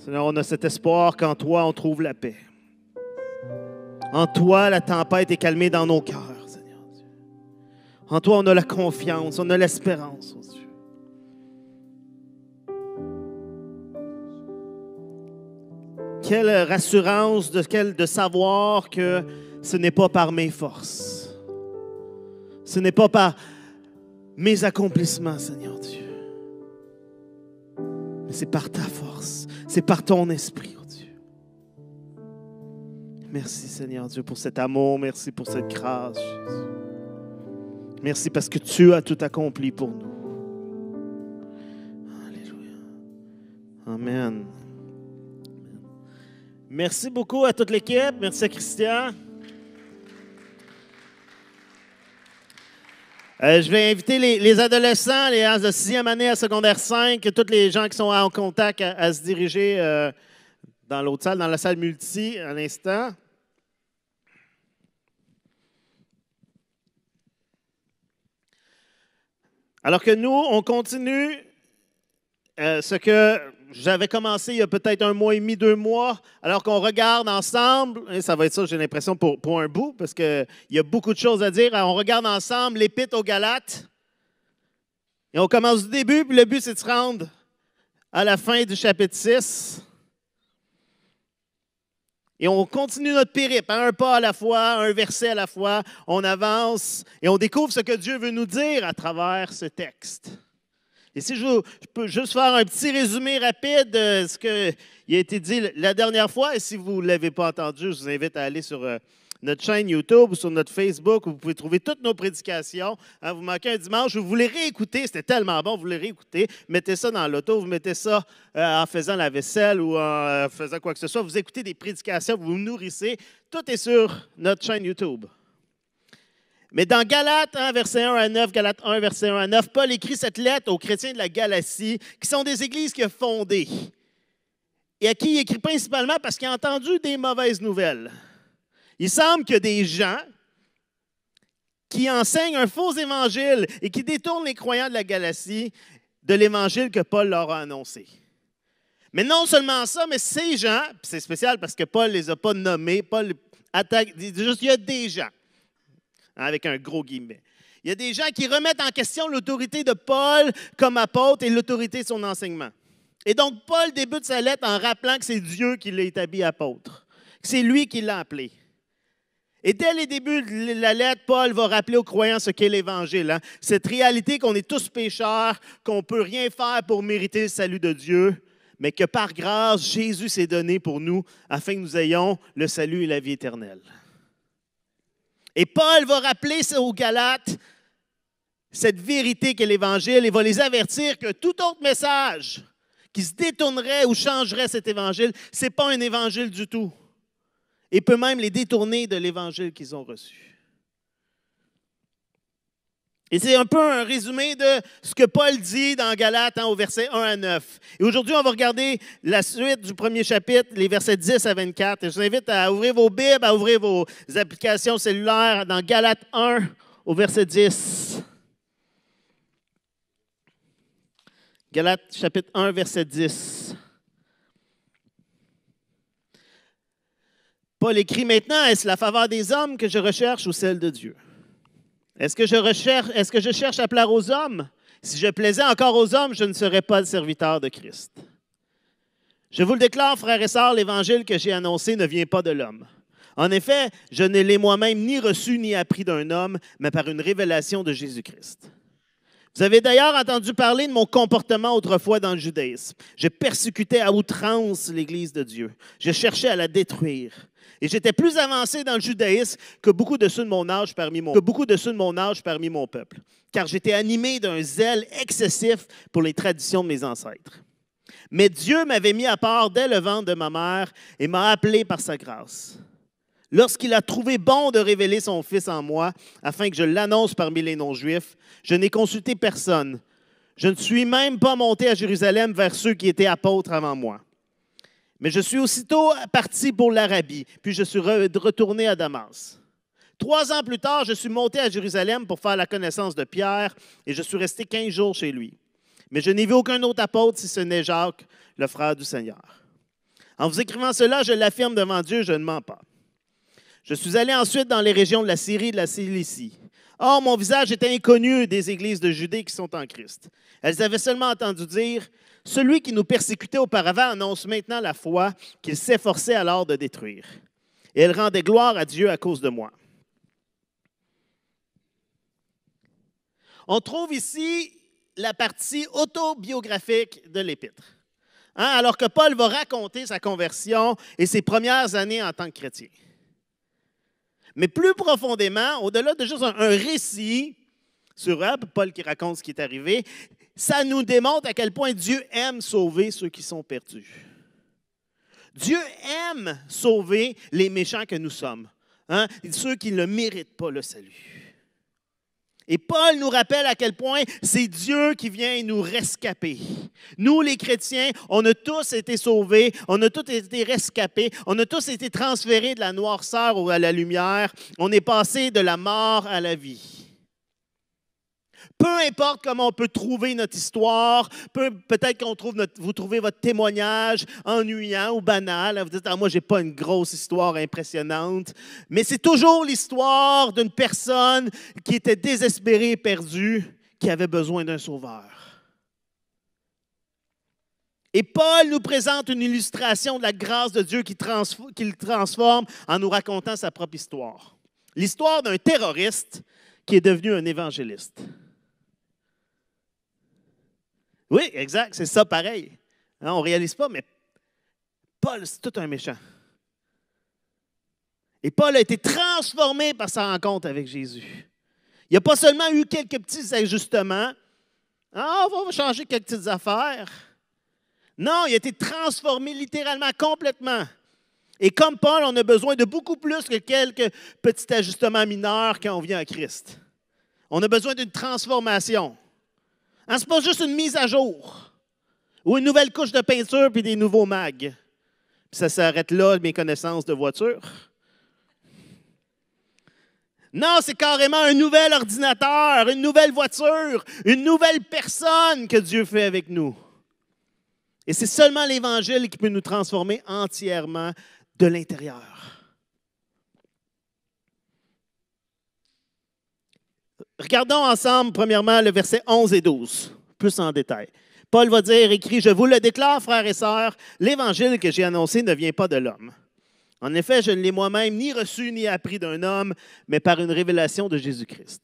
Seigneur, on a cet espoir qu'en toi, on trouve la paix. En toi, la tempête est calmée dans nos cœurs, Seigneur Dieu. En toi, on a la confiance, on a l'espérance, oh Dieu. Quelle rassurance de savoir que ce n'est pas par mes forces. Ce n'est pas par mes accomplissements, Seigneur Dieu. Mais c'est par ta force. C'est par ton esprit, oh Dieu. Merci, Seigneur Dieu, pour cet amour. Merci pour cette grâce, Jésus. Merci parce que tu as tout accompli pour nous. Alléluia. Amen. Merci beaucoup à toute l'équipe. Merci à Christian. Je vais inviter les adolescents, les de 6e année à secondaire 5, tous les gens qui sont en contact à se diriger dans l'autre salle, dans la salle multi à l'instant. Alors que nous, on continue ce que j'avais commencé il y a peut-être 1 mois et demi, 2 mois, alors qu'on regarde ensemble, et ça va être ça, j'ai l'impression, pour un bout, parce qu'il y a beaucoup de choses à dire. Alors, on regarde ensemble l'Épître aux Galates, et on commence du début, puis le but, c'est de se rendre à la fin du chapitre 6. Et on continue notre périple, un pas à la fois, un verset à la fois, on avance, et on découvre ce que Dieu veut nous dire à travers ce texte. Et si je peux juste faire un petit résumé rapide de ce qui a été dit la dernière fois, et si vous ne l'avez pas entendu, je vous invite à aller sur notre chaîne YouTube ou sur notre Facebook, où vous pouvez trouver toutes nos prédications. Vous manquez un dimanche, vous voulez réécouter, c'était tellement bon, vous voulez réécouter, mettez ça dans l'auto, vous mettez ça en faisant la vaisselle ou en faisant quoi que ce soit, vous écoutez des prédications, vous vous nourrissez, tout est sur notre chaîne YouTube. Mais dans Galates 1, verset 1 à 9, Galates 1, verset 1 à 9, Paul écrit cette lettre aux chrétiens de la Galatie, qui sont des églises qu'il a fondées, et à qui il écrit principalement parce qu'il a entendu des mauvaises nouvelles. Il semble qu'il y a des gens qui enseignent un faux évangile et qui détournent les croyants de la Galatie de l'évangile que Paul leur a annoncé. Mais non seulement ça, mais ces gens, puis c'est spécial parce que Paul ne les a pas nommés, Paul attaque, dit juste il y a des gens. Avec un gros guillemet. Il y a des gens qui remettent en question l'autorité de Paul comme apôtre et l'autorité de son enseignement. Et donc, Paul débute sa lettre en rappelant que c'est Dieu qui l'a établi apôtre, que c'est lui qui l'a appelé. Et dès les débuts de la lettre, Paul va rappeler aux croyants ce qu'est l'Évangile. Hein? Cette réalité qu'on est tous pécheurs, qu'on ne peut rien faire pour mériter le salut de Dieu, mais que par grâce, Jésus s'est donné pour nous afin que nous ayons le salut et la vie éternelle. Et Paul va rappeler aux Galates cette vérité qu'est l'Évangile et va les avertir que tout autre message qui se détournerait ou changerait cet Évangile, ce n'est pas un Évangile du tout. Et peut même les détourner de l'Évangile qu'ils ont reçu. Et c'est un peu un résumé de ce que Paul dit dans Galates au verset 1 à 9. Et aujourd'hui, on va regarder la suite du premier chapitre, les versets 10 à 24. Et je vous invite à ouvrir vos Bibles, à ouvrir vos applications cellulaires dans Galates 1 au verset 10. Galates chapitre 1, verset 10. Paul écrit maintenant, est-ce la faveur des hommes que je recherche ou celle de Dieu? Est-ce que je cherche à plaire aux hommes? Si je plaisais encore aux hommes, je ne serais pas le serviteur de Christ. Je vous le déclare, frères et sœurs, l'évangile que j'ai annoncé ne vient pas de l'homme. En effet, je ne l'ai moi-même ni reçu ni appris d'un homme, mais par une révélation de Jésus-Christ. Vous avez d'ailleurs entendu parler de mon comportement autrefois dans le judaïsme. Je persécutais à outrance l'Église de Dieu. Je cherchais à la détruire. Et j'étais plus avancé dans le judaïsme que beaucoup de ceux de mon âge parmi mon peuple, car j'étais animé d'un zèle excessif pour les traditions de mes ancêtres. Mais Dieu m'avait mis à part dès le ventre de ma mère et m'a appelé par sa grâce. Lorsqu'il a trouvé bon de révéler son Fils en moi, afin que je l'annonce parmi les non-juifs, je n'ai consulté personne. Je ne suis même pas monté à Jérusalem vers ceux qui étaient apôtres avant moi. Mais je suis aussitôt parti pour l'Arabie, puis je suis retourné à Damas. 3 ans plus tard, je suis monté à Jérusalem pour faire la connaissance de Pierre, et je suis resté 15 jours chez lui. Mais je n'ai vu aucun autre apôtre si ce n'est Jacques, le frère du Seigneur. En vous écrivant cela, je l'affirme devant Dieu, je ne mens pas. Je suis allé ensuite dans les régions de la Syrie et de la Cilicie. Or, mon visage était inconnu des églises de Judée qui sont en Christ. Elles avaient seulement entendu dire, « Celui qui nous persécutait auparavant annonce maintenant la foi qu'il s'efforçait alors de détruire. » Et elles rendaient gloire à Dieu à cause de moi. On trouve ici la partie autobiographique de l'Épître. Alors que Paul va raconter sa conversion et ses premières années en tant que chrétien. Mais plus profondément, au-delà de juste un récit sur Paul qui raconte ce qui est arrivé, ça nous démontre à quel point Dieu aime sauver ceux qui sont perdus. Dieu aime sauver les méchants que nous sommes, ceux qui ne méritent pas le salut. Et Paul nous rappelle à quel point c'est Dieu qui vient nous rescaper. Nous, les chrétiens, on a tous été sauvés, on a tous été rescapés, on a tous été transférés de la noirceur à la lumière, on est passé de la mort à la vie. Peu importe comment on peut trouver notre histoire, peut-être vous trouvez votre témoignage ennuyant ou banal. Vous dites, moi, je n'ai pas une grosse histoire impressionnante. Mais c'est toujours l'histoire d'une personne qui était désespérée et perdue, qui avait besoin d'un sauveur. Et Paul nous présente une illustration de la grâce de Dieu qu'il transforme en nous racontant sa propre histoire. L'histoire d'un terroriste qui est devenu un évangéliste. Oui, exact, c'est ça pareil. On ne réalise pas, mais Paul, c'est tout un méchant. Et Paul a été transformé par sa rencontre avec Jésus. Il n'a pas seulement eu quelques petits ajustements. On va changer quelques petites affaires. Non, il a été transformé littéralement, complètement. Et comme Paul, on a besoin de beaucoup plus que quelques petits ajustements mineurs quand on vient à Christ. On a besoin d'une transformation. Ce n'est pas juste une mise à jour ou une nouvelle couche de peinture puis des nouveaux mags. Puis ça s'arrête là, mes connaissances de voiture. Non, c'est carrément un nouvel ordinateur, une nouvelle voiture, une nouvelle personne que Dieu fait avec nous. Et c'est seulement l'Évangile qui peut nous transformer entièrement de l'intérieur. Regardons ensemble, premièrement, le verset 11 et 12, plus en détail. Paul va dire, écrit, « Je vous le déclare, frères et sœurs, l'Évangile que j'ai annoncé ne vient pas de l'homme. En effet, je ne l'ai moi-même ni reçu ni appris d'un homme, mais par une révélation de Jésus-Christ. »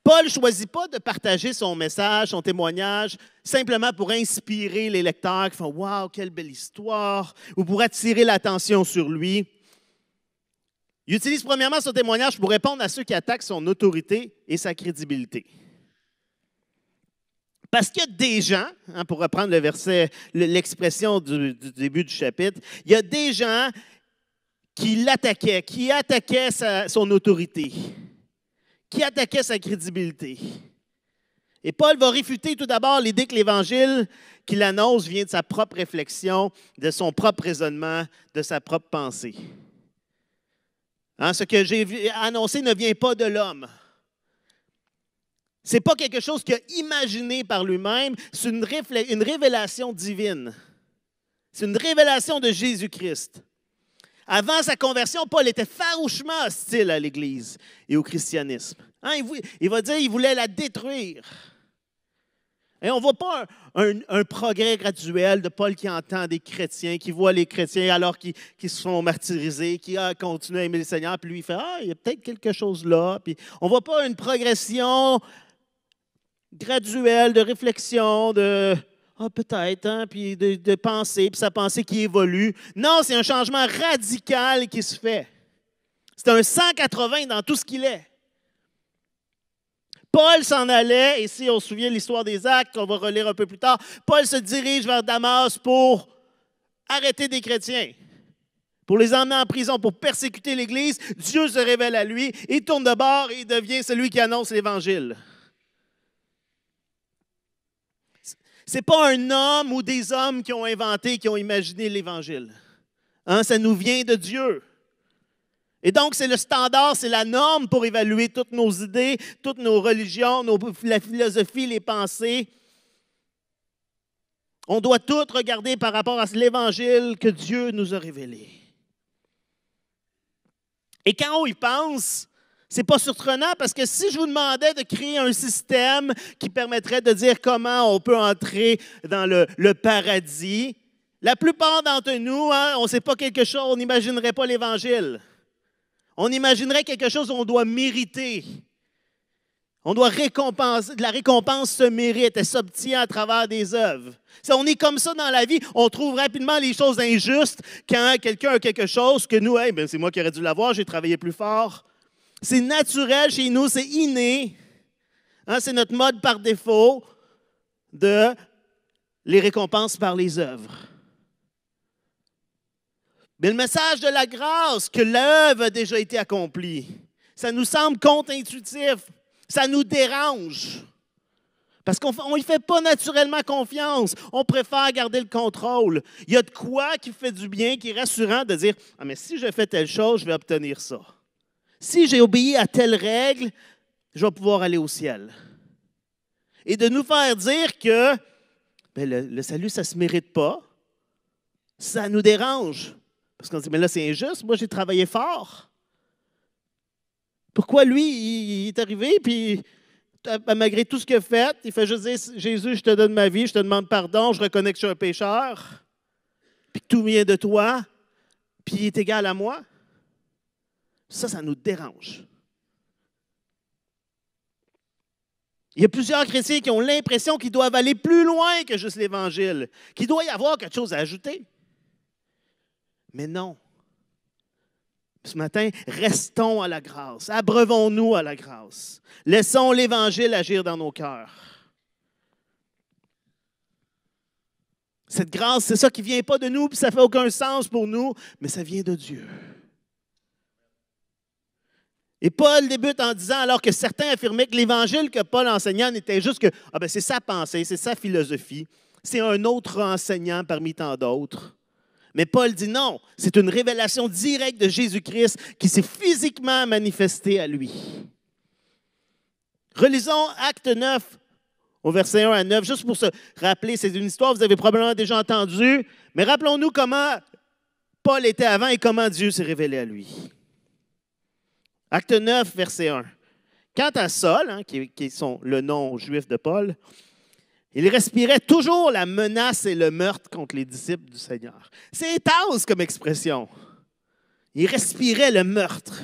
Paul ne choisit pas de partager son message, son témoignage, simplement pour inspirer les lecteurs qui font « Wow, quelle belle histoire » ou pour attirer l'attention sur lui. Il utilise premièrement son témoignage pour répondre à ceux qui attaquent son autorité et sa crédibilité. Parce qu'il y a des gens, pour reprendre le verset, l'expression du début du chapitre, il y a des gens qui l'attaquaient, qui attaquaient son autorité, qui attaquaient sa crédibilité. Et Paul va réfuter tout d'abord l'idée que l'Évangile qu'il annonce vient de sa propre réflexion, de son propre raisonnement, de sa propre pensée. Ce que j'ai annoncé ne vient pas de l'homme. Ce n'est pas quelque chose qu'il a imaginé par lui-même, c'est une révélation divine. C'est une révélation de Jésus-Christ. Avant sa conversion, Paul était farouchement hostile à l'Église et au christianisme. Il va dire qu'il voulait la détruire. Et on ne voit pas un progrès graduel de Paul qui entend des chrétiens, qui voit les chrétiens alors qu'ils se font martyriser, qui continuent à aimer le Seigneur, puis lui, il fait « il y a peut-être quelque chose là. » Puis on ne voit pas une progression graduelle de réflexion, peut-être, puis de pensée, puis sa pensée qui évolue. Non, c'est un changement radical qui se fait. C'est un 180 dans tout ce qu'il est. Paul s'en allait, et si on se souvient de l'histoire des Actes, qu'on va relire un peu plus tard, Paul se dirige vers Damas pour arrêter des chrétiens, pour les emmener en prison, pour persécuter l'Église. Dieu se révèle à lui, il tourne de bord et il devient celui qui annonce l'Évangile. Ce n'est pas un homme ou des hommes qui ont inventé, qui ont imaginé l'Évangile. Ça nous vient de Dieu. Et donc, c'est le standard, c'est la norme pour évaluer toutes nos idées, toutes nos religions, la philosophie, les pensées. On doit tout regarder par rapport à l'Évangile que Dieu nous a révélé. Et quand on y pense, c'est pas surprenant parce que si je vous demandais de créer un système qui permettrait de dire comment on peut entrer dans le paradis, la plupart d'entre nous, on ne sait pas quelque chose, on n'imaginerait pas l'Évangile. On imaginerait quelque chose qu'on doit mériter. On doit récompenser. La récompense se mérite, elle s'obtient à travers des œuvres. Si on est comme ça dans la vie, on trouve rapidement les choses injustes quand quelqu'un a quelque chose que nous, c'est moi qui aurais dû l'avoir, j'ai travaillé plus fort. C'est naturel chez nous, c'est inné. C'est notre mode par défaut de les récompenses par les œuvres. Mais le message de la grâce, que l'œuvre a déjà été accomplie, ça nous semble contre-intuitif. Ça nous dérange. Parce qu'on n'y fait pas naturellement confiance. On préfère garder le contrôle. Il y a de quoi qui fait du bien, qui est rassurant de dire « Ah, mais si je fais telle chose, je vais obtenir ça. Si j'ai obéi à telle règle, je vais pouvoir aller au ciel. » Et de nous faire dire que le salut, ça ne se mérite pas, ça nous dérange. Parce qu'on dit « Mais là, c'est injuste, moi j'ai travaillé fort. » Pourquoi lui, il est arrivé, puis malgré tout ce qu'il a fait, il fait juste dire « Jésus, je te donne ma vie, je te demande pardon, je reconnais que je suis un pécheur, puis que tout vient de toi, puis il est égal à moi. » Ça nous dérange. Il y a plusieurs chrétiens qui ont l'impression qu'ils doivent aller plus loin que juste l'Évangile, qu'il doit y avoir quelque chose à ajouter. Mais non. Ce matin, restons à la grâce. Abreuvons-nous à la grâce. Laissons l'Évangile agir dans nos cœurs. Cette grâce, c'est ça qui ne vient pas de nous, puis ça ne fait aucun sens pour nous, mais ça vient de Dieu. Et Paul débute en disant, alors que certains affirmaient que l'Évangile que Paul enseignait n'était juste que c'est sa pensée, c'est sa philosophie, c'est un autre enseignant parmi tant d'autres. Mais Paul dit non, c'est une révélation directe de Jésus-Christ qui s'est physiquement manifestée à lui. Relisons Acte 9, au verset 1 à 9, juste pour se rappeler, c'est une histoire que vous avez probablement déjà entendue, mais rappelons-nous comment Paul était avant et comment Dieu s'est révélé à lui. Acte 9, verset 1. Quant à Saul, qui est le nom juif de Paul, il respirait toujours la menace et le meurtre contre les disciples du Seigneur. C'est intense comme expression. Il respirait le meurtre.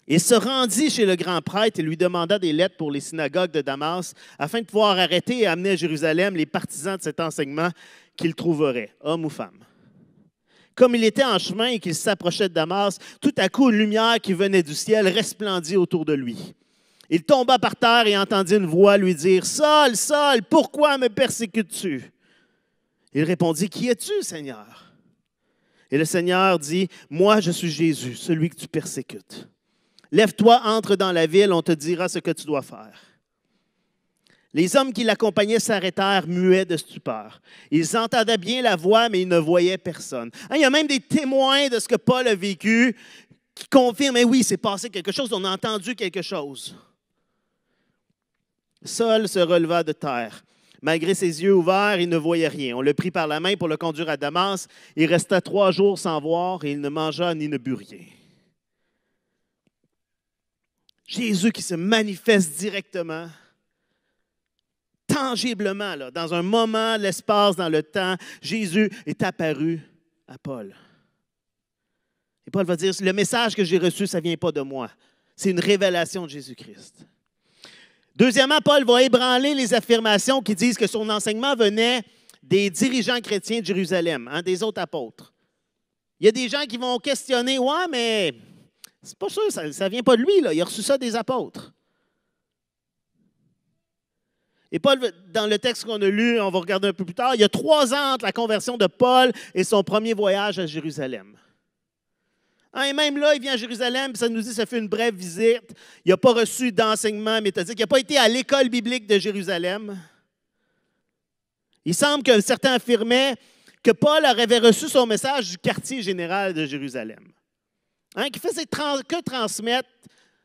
Il se rendit chez le grand prêtre et lui demanda des lettres pour les synagogues de Damas afin de pouvoir arrêter et amener à Jérusalem les partisans de cet enseignement qu'il trouverait, hommes ou femmes. Comme il était en chemin et qu'il s'approchait de Damas, tout à coup, une lumière qui venait du ciel resplendit autour de lui. Il tomba par terre et entendit une voix lui dire « Saul, Saul, pourquoi me persécutes-tu? » Il répondit « Qui es-tu, Seigneur? » Et le Seigneur dit « Moi, je suis Jésus, celui que tu persécutes. Lève-toi, entre dans la ville, on te dira ce que tu dois faire. » Les hommes qui l'accompagnaient s'arrêtèrent muets de stupeur. Ils entendaient bien la voix, mais ils ne voyaient personne. Il y a même des témoins de ce que Paul a vécu qui confirment « Oui, c'est passé quelque chose, on a entendu quelque chose. » Saul se releva de terre. Malgré ses yeux ouverts, il ne voyait rien. On le prit par la main pour le conduire à Damas. Il resta 3 jours sans voir et il ne mangea ni ne but rien. Jésus qui se manifeste directement, tangiblement, là, dans un moment, l'espace, dans le temps, Jésus est apparu à Paul. Et Paul va dire, le message que j'ai reçu, ça ne vient pas de moi. C'est une révélation de Jésus-Christ. Deuxièmement, Paul va ébranler les affirmations qui disent que son enseignement venait des dirigeants chrétiens de Jérusalem, des autres apôtres. Il y a des gens qui vont questionner, « Ouais, mais c'est pas sûr, ça ne vient pas de lui, là. Il a reçu ça des apôtres. » Et Paul, dans le texte qu'on a lu, on va regarder un peu plus tard, il y a 3 ans entre la conversion de Paul et son premier voyage à Jérusalem. Et même là, il vient à Jérusalem, puis ça nous dit que ça fait une brève visite. Il n'a pas reçu d'enseignement méthodique. Il n'a pas été à l'école biblique de Jérusalem. Il semble que certains affirmaient que Paul avait reçu son message du quartier général de Jérusalem, qui faisait que transmettre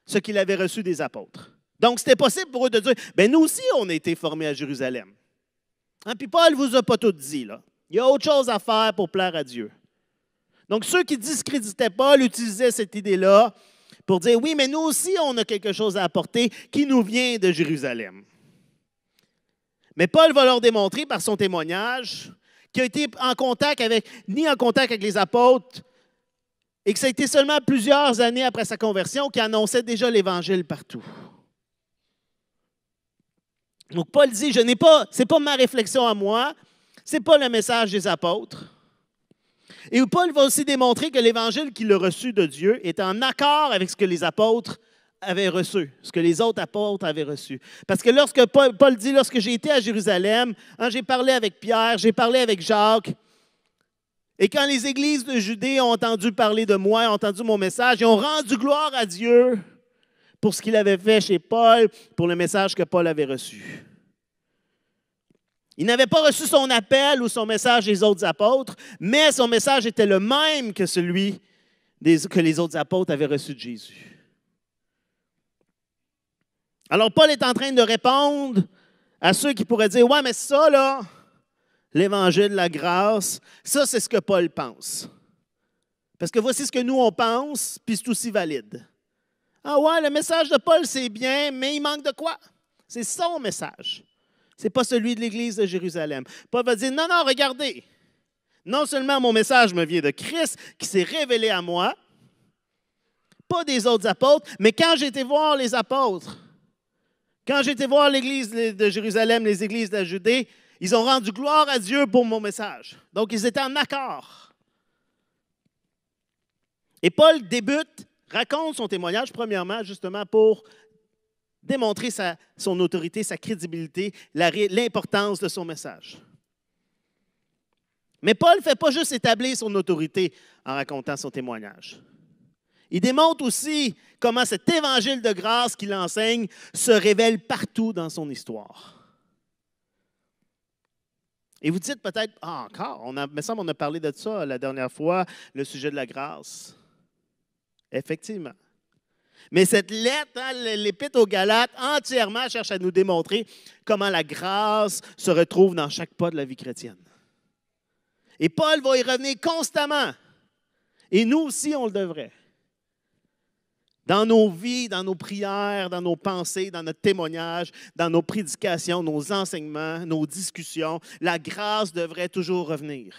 ce qu'il avait reçu des apôtres. Donc, c'était possible pour eux de dire, nous aussi, on a été formés à Jérusalem. Hein, puis Paul ne vous a pas tout dit, là. Il y a autre chose à faire pour plaire à Dieu. Donc, ceux qui discréditaient Paul utilisaient cette idée-là pour dire, oui, mais nous aussi, on a quelque chose à apporter qui nous vient de Jérusalem. Mais Paul va leur démontrer par son témoignage qu'il a été ni en contact avec les apôtres, et que ça a été seulement plusieurs années après sa conversion qu'il annonçait déjà l'Évangile partout. Donc, Paul dit, ce n'est pas ma réflexion à moi, ce n'est pas le message des apôtres. Et Paul va aussi démontrer que l'Évangile qu'il a reçu de Dieu est en accord avec ce que les apôtres avaient reçu, ce que les autres apôtres avaient reçu. Parce que lorsque Paul dit, lorsque j'ai été à Jérusalem, hein, j'ai parlé avec Pierre, j'ai parlé avec Jacques, et quand les églises de Judée ont entendu parler de moi, ont entendu mon message, ils ont rendu gloire à Dieu pour ce qu'il avait fait chez Paul, pour le message que Paul avait reçu. Il n'avait pas reçu son appel ou son message des autres apôtres, mais son message était le même que celui que les autres apôtres avaient reçu de Jésus. Alors, Paul est en train de répondre à ceux qui pourraient dire, « Ouais, mais ça, là, l'Évangile de la grâce, ça, c'est ce que Paul pense. Parce que voici ce que nous, on pense, puis c'est aussi valide. Ah ouais, le message de Paul, c'est bien, mais il manque de quoi? C'est son message. Ce n'est pas celui de l'Église de Jérusalem. Paul va dire, non, regardez. Non seulement mon message me vient de Christ, qui s'est révélé à moi, pas des autres apôtres, mais quand j'ai été voir les apôtres, quand j'ai été voir l'Église de Jérusalem, les églises de la Judée, ils ont rendu gloire à Dieu pour mon message. Donc, ils étaient en accord. Et Paul raconte son témoignage, premièrement, justement, pour démontrer son autorité, sa crédibilité, l'importance de son message. Mais Paul ne fait pas juste établir son autorité en racontant son témoignage. Il démontre aussi comment cet évangile de grâce qu'il enseigne se révèle partout dans son histoire. Et vous dites peut-être, encore, il me semble qu'on a parlé de ça la dernière fois, le sujet de la grâce. Effectivement. Mais cette lettre, l'Épître aux Galates, entièrement cherche à nous démontrer comment la grâce se retrouve dans chaque pas de la vie chrétienne. Et Paul va y revenir constamment. Et nous aussi, on le devrait. Dans nos vies, dans nos prières, dans nos pensées, dans notre témoignage, dans nos prédications, nos enseignements, nos discussions, la grâce devrait toujours revenir.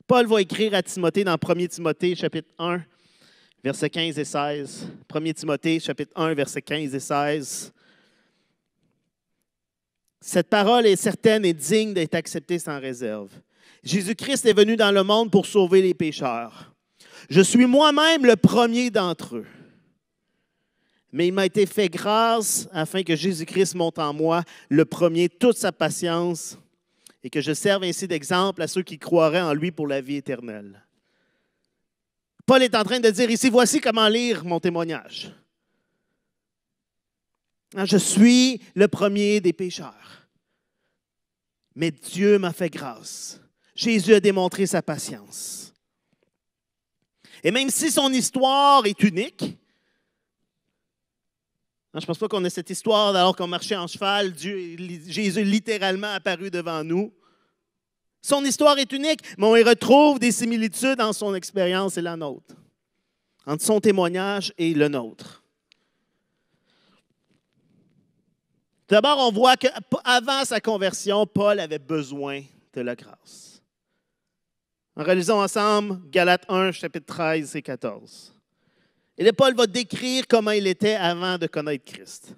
Paul va écrire à Timothée dans 1 Timothée, chapitre 1, versets 15 et 16. 1 Timothée, chapitre 1, versets 15 et 16. Cette parole est certaine et digne d'être acceptée sans réserve. Jésus-Christ est venu dans le monde pour sauver les pécheurs. Je suis moi-même le premier d'entre eux. Mais il m'a été fait grâce afin que Jésus-Christ montre en moi le premier toute sa patience et que je serve ainsi d'exemple à ceux qui croiraient en lui pour la vie éternelle. Paul est en train de dire ici, voici comment lire mon témoignage. Je suis le premier des pécheurs. Mais Dieu m'a fait grâce. Jésus a démontré sa patience. Et même si son histoire est unique, je ne pense pas qu'on ait cette histoire alors qu'on marchait en cheval, Jésus est littéralement apparu devant nous. Son histoire est unique, mais on y retrouve des similitudes entre son expérience et la nôtre, entre son témoignage et le nôtre. D'abord, on voit qu'avant sa conversion, Paul avait besoin de la grâce. En relisons ensemble Galates 1, chapitre 13 et 14. Et là, Paul va décrire comment il était avant de connaître Christ.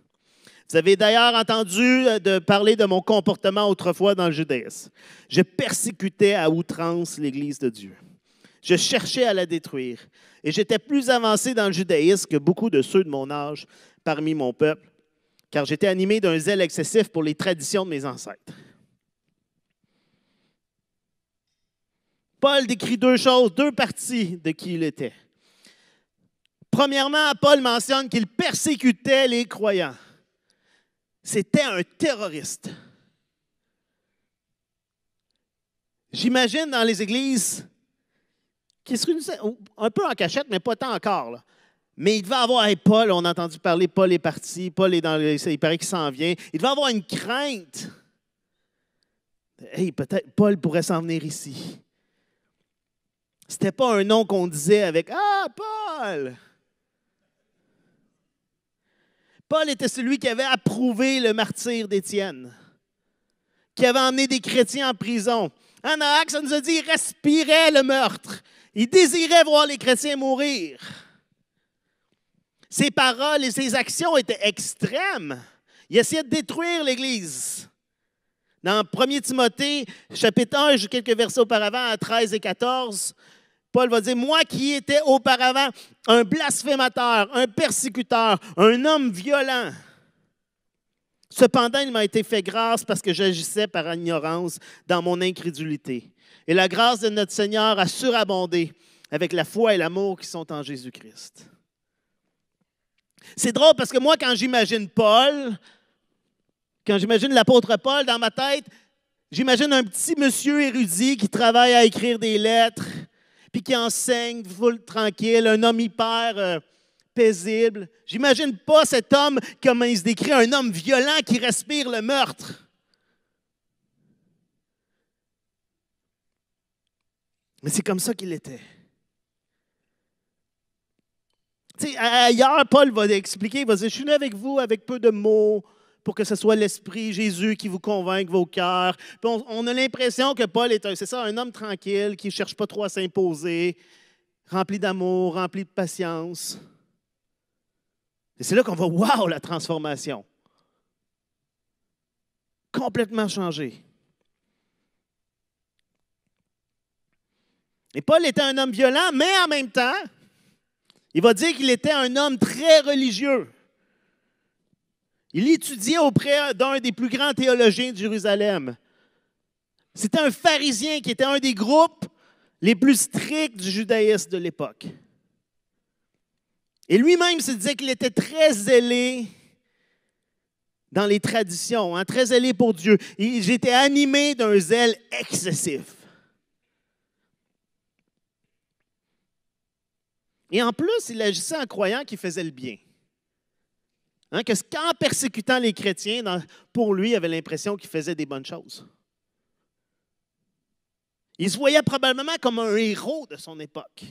Vous avez d'ailleurs entendu parler de mon comportement autrefois dans le judaïsme. Je persécutais à outrance l'Église de Dieu. Je cherchais à la détruire. Et j'étais plus avancé dans le judaïsme que beaucoup de ceux de mon âge parmi mon peuple, car j'étais animé d'un zèle excessif pour les traditions de mes ancêtres. Paul décrit deux choses, deux parties de qui il était. Premièrement, Paul mentionne qu'il persécutait les croyants. C'était un terroriste. J'imagine dans les églises, qui serait un peu en cachette, mais pas tant encore, là, Mais il devait avoir, hey, Paul, on a entendu parler, Paul est parti, Paul est il paraît qu'il s'en vient. Il devait avoir une crainte. Hey, peut-être Paul pourrait s'en venir ici. C'était pas un nom qu'on disait avec « Ah, Paul! » Paul était celui qui avait approuvé le martyre d'Étienne, qui avait emmené des chrétiens en prison. En Actes, ça nous a dit qu'il respirait le meurtre. Il désirait voir les chrétiens mourir. Ses paroles et ses actions étaient extrêmes. Il essayait de détruire l'Église. Dans 1 Timothée, chapitre 1, quelques versets auparavant, à 13 et 14, Paul va dire « Moi qui étais auparavant un blasphémateur, un persécuteur, un homme violent. Cependant, il m'a été fait grâce parce que j'agissais par ignorance dans mon incrédulité. Et la grâce de notre Seigneur a surabondé avec la foi et l'amour qui sont en Jésus-Christ. » C'est drôle parce que moi, quand j'imagine Paul, quand j'imagine l'apôtre Paul dans ma tête, j'imagine un petit monsieur érudit qui travaille à écrire des lettres, puis qui enseigne, full tranquille, un homme hyper paisible. J'imagine pas cet homme, comme il se décrit, un homme violent qui respire le meurtre. Mais c'est comme ça qu'il était. Tu sais, ailleurs, Paul va expliquer, il va dire, je suis venu avec vous avec peu de mots, pour que ce soit l'Esprit Jésus qui vous convainque vos cœurs. Puis on a l'impression que Paul est un homme tranquille qui ne cherche pas trop à s'imposer, rempli d'amour, rempli de patience. Et c'est là qu'on va, wow, la transformation. Complètement changé. Et Paul était un homme violent, mais en même temps, il va dire qu'il était un homme très religieux. Il étudiait auprès d'un des plus grands théologiens de Jérusalem. C'était un pharisien qui était un des groupes les plus stricts du judaïsme de l'époque. Et lui-même se disait qu'il était très zélé dans les traditions, hein, très zélé pour Dieu. J'étais animé d'un zèle excessif. Et en plus, il agissait en croyant qu'il faisait le bien. Hein, qu'en persécutant les chrétiens, pour lui, il avait l'impression qu'il faisait des bonnes choses. Il se voyait probablement comme un héros de son époque.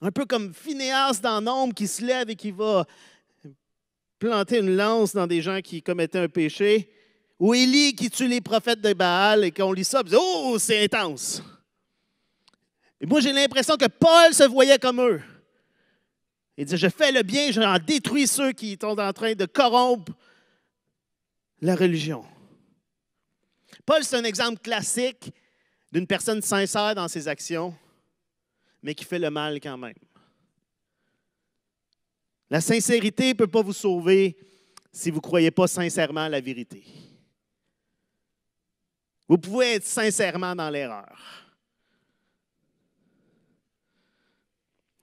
Un peu comme Phinéas dans Nombre qui se lève et qui va planter une lance dans des gens qui commettaient un péché. Ou Élie qui tue les prophètes de Baal et qu'on lit ça, on dit « Oh, c'est intense! » Et moi, j'ai l'impression que Paul se voyait comme eux. Il dit, je fais le bien, j'en détruis ceux qui sont en train de corrompre la religion. Paul, c'est un exemple classique d'une personne sincère dans ses actions, mais qui fait le mal quand même. La sincérité ne peut pas vous sauver si vous ne croyez pas sincèrement à la vérité. Vous pouvez être sincèrement dans l'erreur.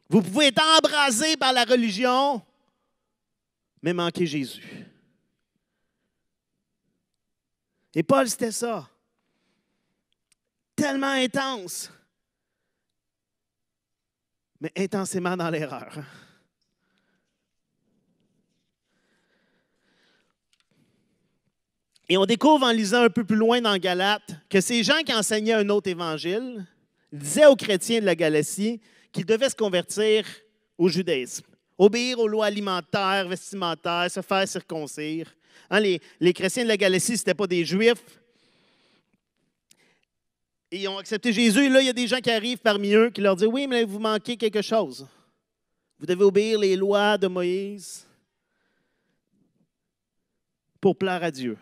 Vous pouvez être embrasé par la religion, mais manquer Jésus. Et Paul, c'était ça. Tellement intense, mais intensément dans l'erreur. Et on découvre en lisant un peu plus loin dans Galates que ces gens qui enseignaient un autre évangile disaient aux chrétiens de la Galatie qu'ils devaient se convertir au judaïsme, obéir aux lois alimentaires, vestimentaires, se faire circoncire. Hein, les chrétiens de la Galatie, ce n'étaient pas des Juifs. Et ils ont accepté Jésus. Et là, il y a des gens qui arrivent parmi eux qui leur disent « Oui, mais vous manquez quelque chose. Vous devez obéir les lois de Moïse pour plaire à Dieu. »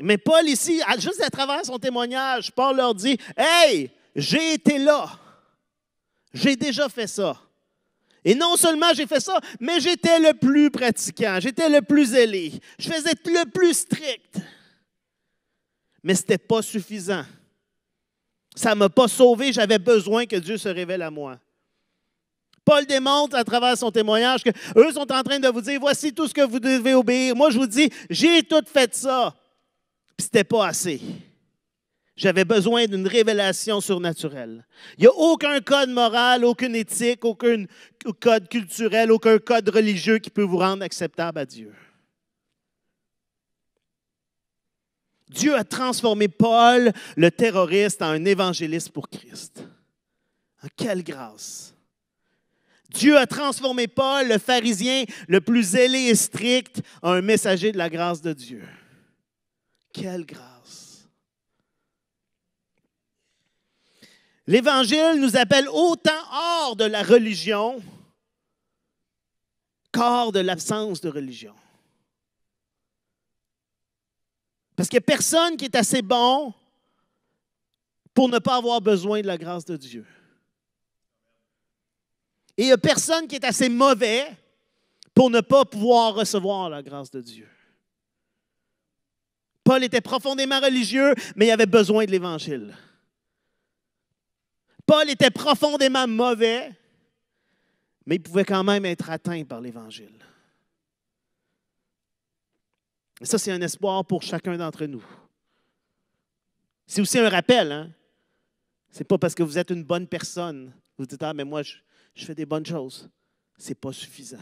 Mais Paul ici, juste à travers son témoignage, Paul leur dit « Hey, j'ai été là. J'ai déjà fait ça. Et non seulement j'ai fait ça, mais j'étais le plus pratiquant, j'étais le plus zélé, je faisais le plus strict. Mais ce n'était pas suffisant. Ça ne m'a pas sauvé, j'avais besoin que Dieu se révèle à moi. » Paul démontre à travers son témoignage qu'eux sont en train de vous dire, voici tout ce que vous devez obéir. Moi, je vous dis, j'ai tout fait ça. Puis ce n'était pas assez. J'avais besoin d'une révélation surnaturelle. Il n'y a aucun code moral, aucune éthique, aucun code culturel, aucun code religieux qui peut vous rendre acceptable à Dieu. Dieu a transformé Paul, le terroriste, en un évangéliste pour Christ. En quelle grâce! Dieu a transformé Paul, le pharisien le plus zélé et strict, en un messager de la grâce de Dieu. Quelle grâce! L'Évangile nous appelle autant hors de la religion qu'hors de l'absence de religion. Parce qu'il n'y a personne qui est assez bon pour ne pas avoir besoin de la grâce de Dieu. Et il n'y a personne qui est assez mauvais pour ne pas pouvoir recevoir la grâce de Dieu. Paul était profondément religieux, mais il avait besoin de l'Évangile. Paul était profondément mauvais, mais il pouvait quand même être atteint par l'Évangile. Et ça, c'est un espoir pour chacun d'entre nous. C'est aussi un rappel. Hein? Ce n'est pas parce que vous êtes une bonne personne. Vous dites, ah, mais moi, je fais des bonnes choses. Ce n'est pas suffisant.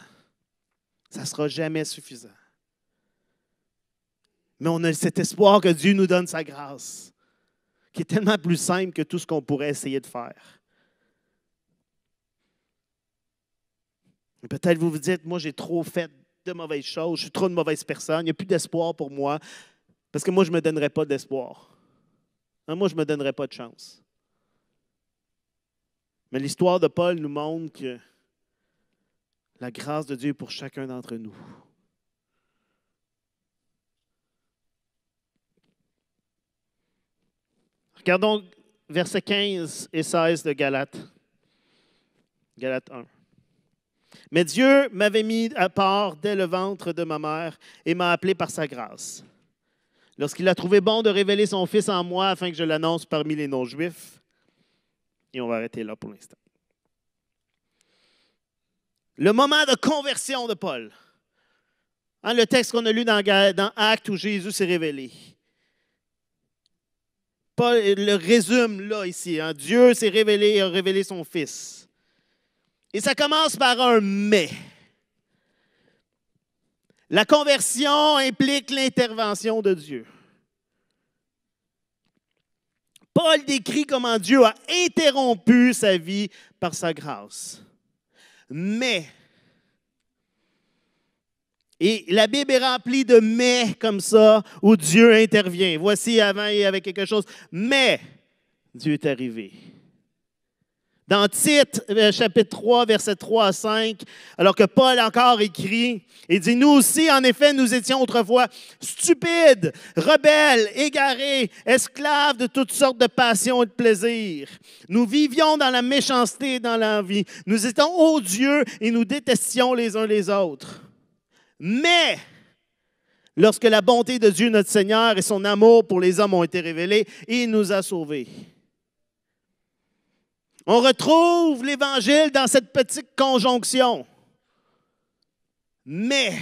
Ça ne sera jamais suffisant. Mais on a cet espoir que Dieu nous donne sa grâce, qui est tellement plus simple que tout ce qu'on pourrait essayer de faire. Et peut-être vous vous dites, moi, j'ai trop fait de mauvaises choses, je suis trop une mauvaise personne, il n'y a plus d'espoir pour moi, parce que moi, je ne me donnerais pas d'espoir. Moi, je ne me donnerais pas de chance. Mais l'histoire de Paul nous montre que la grâce de Dieu est pour chacun d'entre nous. Regardons versets 15 et 16 de Galates. Galates 1. Mais Dieu m'avait mis à part dès le ventre de ma mère et m'a appelé par sa grâce. Lorsqu'il a trouvé bon de révéler son Fils en moi afin que je l'annonce parmi les non-juifs. Et on va arrêter là pour l'instant. Le moment de conversion de Paul. Hein, le texte qu'on a lu dans Actes où Jésus s'est révélé. Paul le résume là ici. Hein. Dieu s'est révélé et a révélé son Fils. Et ça commence par un « mais ». La conversion implique l'intervention de Dieu. Paul décrit comment Dieu a interrompu sa vie par sa grâce. Mais, et la Bible est remplie de « mais » comme ça, où Dieu intervient. Voici, avant, il y avait quelque chose. Mais, Dieu est arrivé. Dans Tite, chapitre 3, versets 3 à 5, alors que Paul encore écrit, il dit, « Nous aussi, en effet, nous étions autrefois stupides, rebelles, égarés, esclaves de toutes sortes de passions et de plaisirs. Nous vivions dans la méchanceté et dans l'envie. Nous étions odieux et nous détestions les uns les autres. Mais, lorsque la bonté de Dieu notre Seigneur et son amour pour les hommes ont été révélés, il nous a sauvés. » On retrouve l'Évangile dans cette petite conjonction. Mais,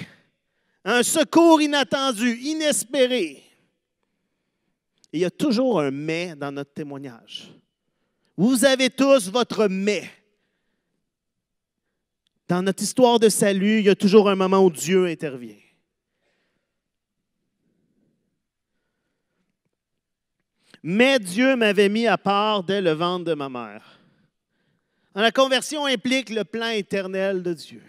un secours inattendu, inespéré. Il y a toujours un « mais » dans notre témoignage. Vous avez tous votre « mais ». Dans notre histoire de salut, il y a toujours un moment où Dieu intervient. Mais Dieu m'avait mis à part dès le ventre de ma mère. La conversion implique le plan éternel de Dieu.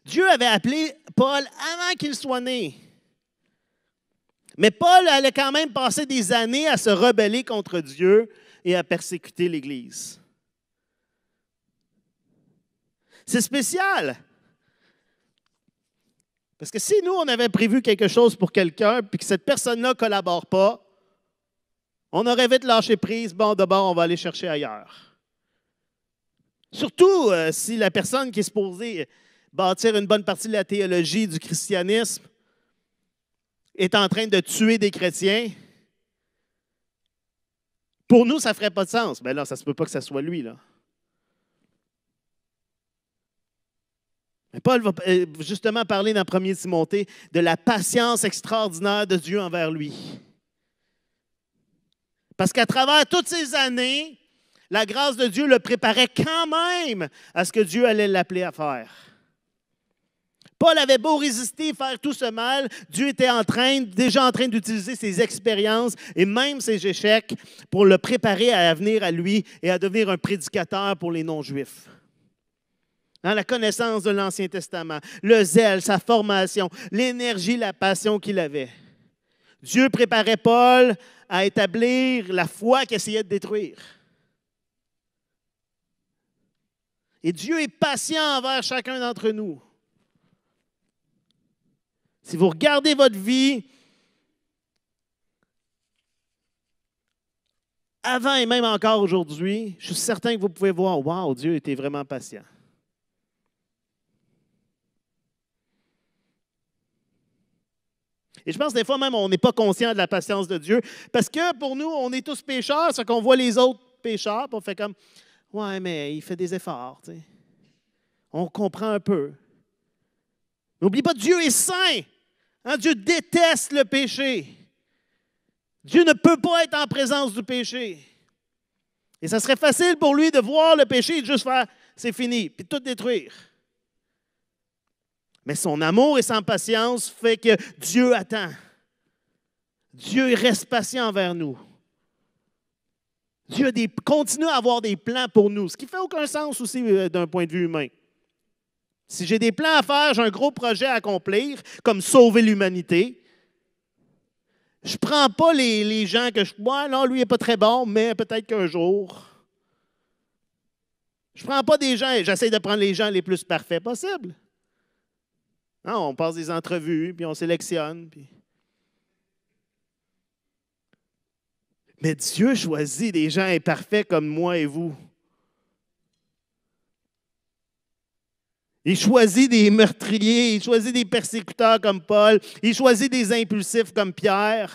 Dieu avait appelé Paul avant qu'il soit né. Mais Paul allait quand même passer des années à se rebeller contre Dieu et à persécuter l'Église. C'est spécial. Parce que si nous, on avait prévu quelque chose pour quelqu'un puis que cette personne-là ne collabore pas, on aurait vite lâché prise. Bon, d'abord, on va aller chercher ailleurs. Surtout si la personne qui est supposée bâtir une bonne partie de la théologie du christianisme est en train de tuer des chrétiens. Pour nous, ça ne ferait pas de sens. Mais là, ça ne se peut pas que ça soit lui, là. Mais Paul va justement parler dans 1 Timothée de la patience extraordinaire de Dieu envers lui. Parce qu'à travers toutes ces années, la grâce de Dieu le préparait quand même à ce que Dieu allait l'appeler à faire. Paul avait beau résister, faire tout ce mal, Dieu était déjà en train d'utiliser ses expériences et même ses échecs pour le préparer à venir à lui et à devenir un prédicateur pour les non-juifs. La connaissance de l'Ancien Testament, le zèle, sa formation, l'énergie, la passion qu'il avait. Dieu préparait Paul à établir la foi qu'il essayait de détruire. Et Dieu est patient envers chacun d'entre nous. Si vous regardez votre vie, avant et même encore aujourd'hui, je suis certain que vous pouvez voir, wow, Dieu était vraiment patient. Et je pense que des fois même, on n'est pas conscient de la patience de Dieu, parce que pour nous, on est tous pécheurs, c'est qu'on voit les autres pécheurs, puis on fait comme, ouais, mais il fait des efforts, tu sais. On comprend un peu. N'oublie pas, Dieu est saint. Dieu déteste le péché. Dieu ne peut pas être en présence du péché. Et ça serait facile pour lui de voir le péché et de juste faire, c'est fini, puis tout détruire. Mais son amour et sa patience fait que Dieu attend. Dieu reste patient envers nous. Dieu continue à avoir des plans pour nous, ce qui ne fait aucun sens aussi d'un point de vue humain. Si j'ai des plans à faire, j'ai un gros projet à accomplir, comme sauver l'humanité, je ne prends pas les gens que non, lui n'est pas très bon, mais peut-être qu'un jour. Je ne prends pas des gens, j'essaie de prendre les gens les plus parfaits possibles. On passe des entrevues, puis on sélectionne. Mais Dieu choisit des gens imparfaits comme moi et vous. Il choisit des meurtriers, il choisit des persécuteurs comme Paul, il choisit des impulsifs comme Pierre.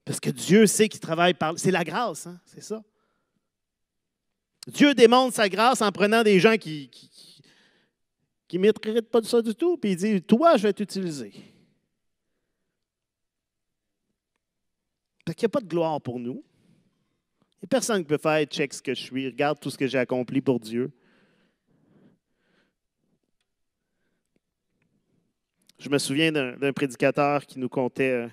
Parce que Dieu sait qu'il travaille par... C'est la grâce, c'est ça. Dieu démontre sa grâce en prenant des gens qui ne méritent pas de ça du tout, puis il dit, toi, je vais t'utiliser. Parce qu'il n'y a pas de gloire pour nous. Il n'y a personne qui peut faire « check ce que je suis, regarde tout ce que j'ai accompli pour Dieu ». Je me souviens d'un prédicateur qui nous contait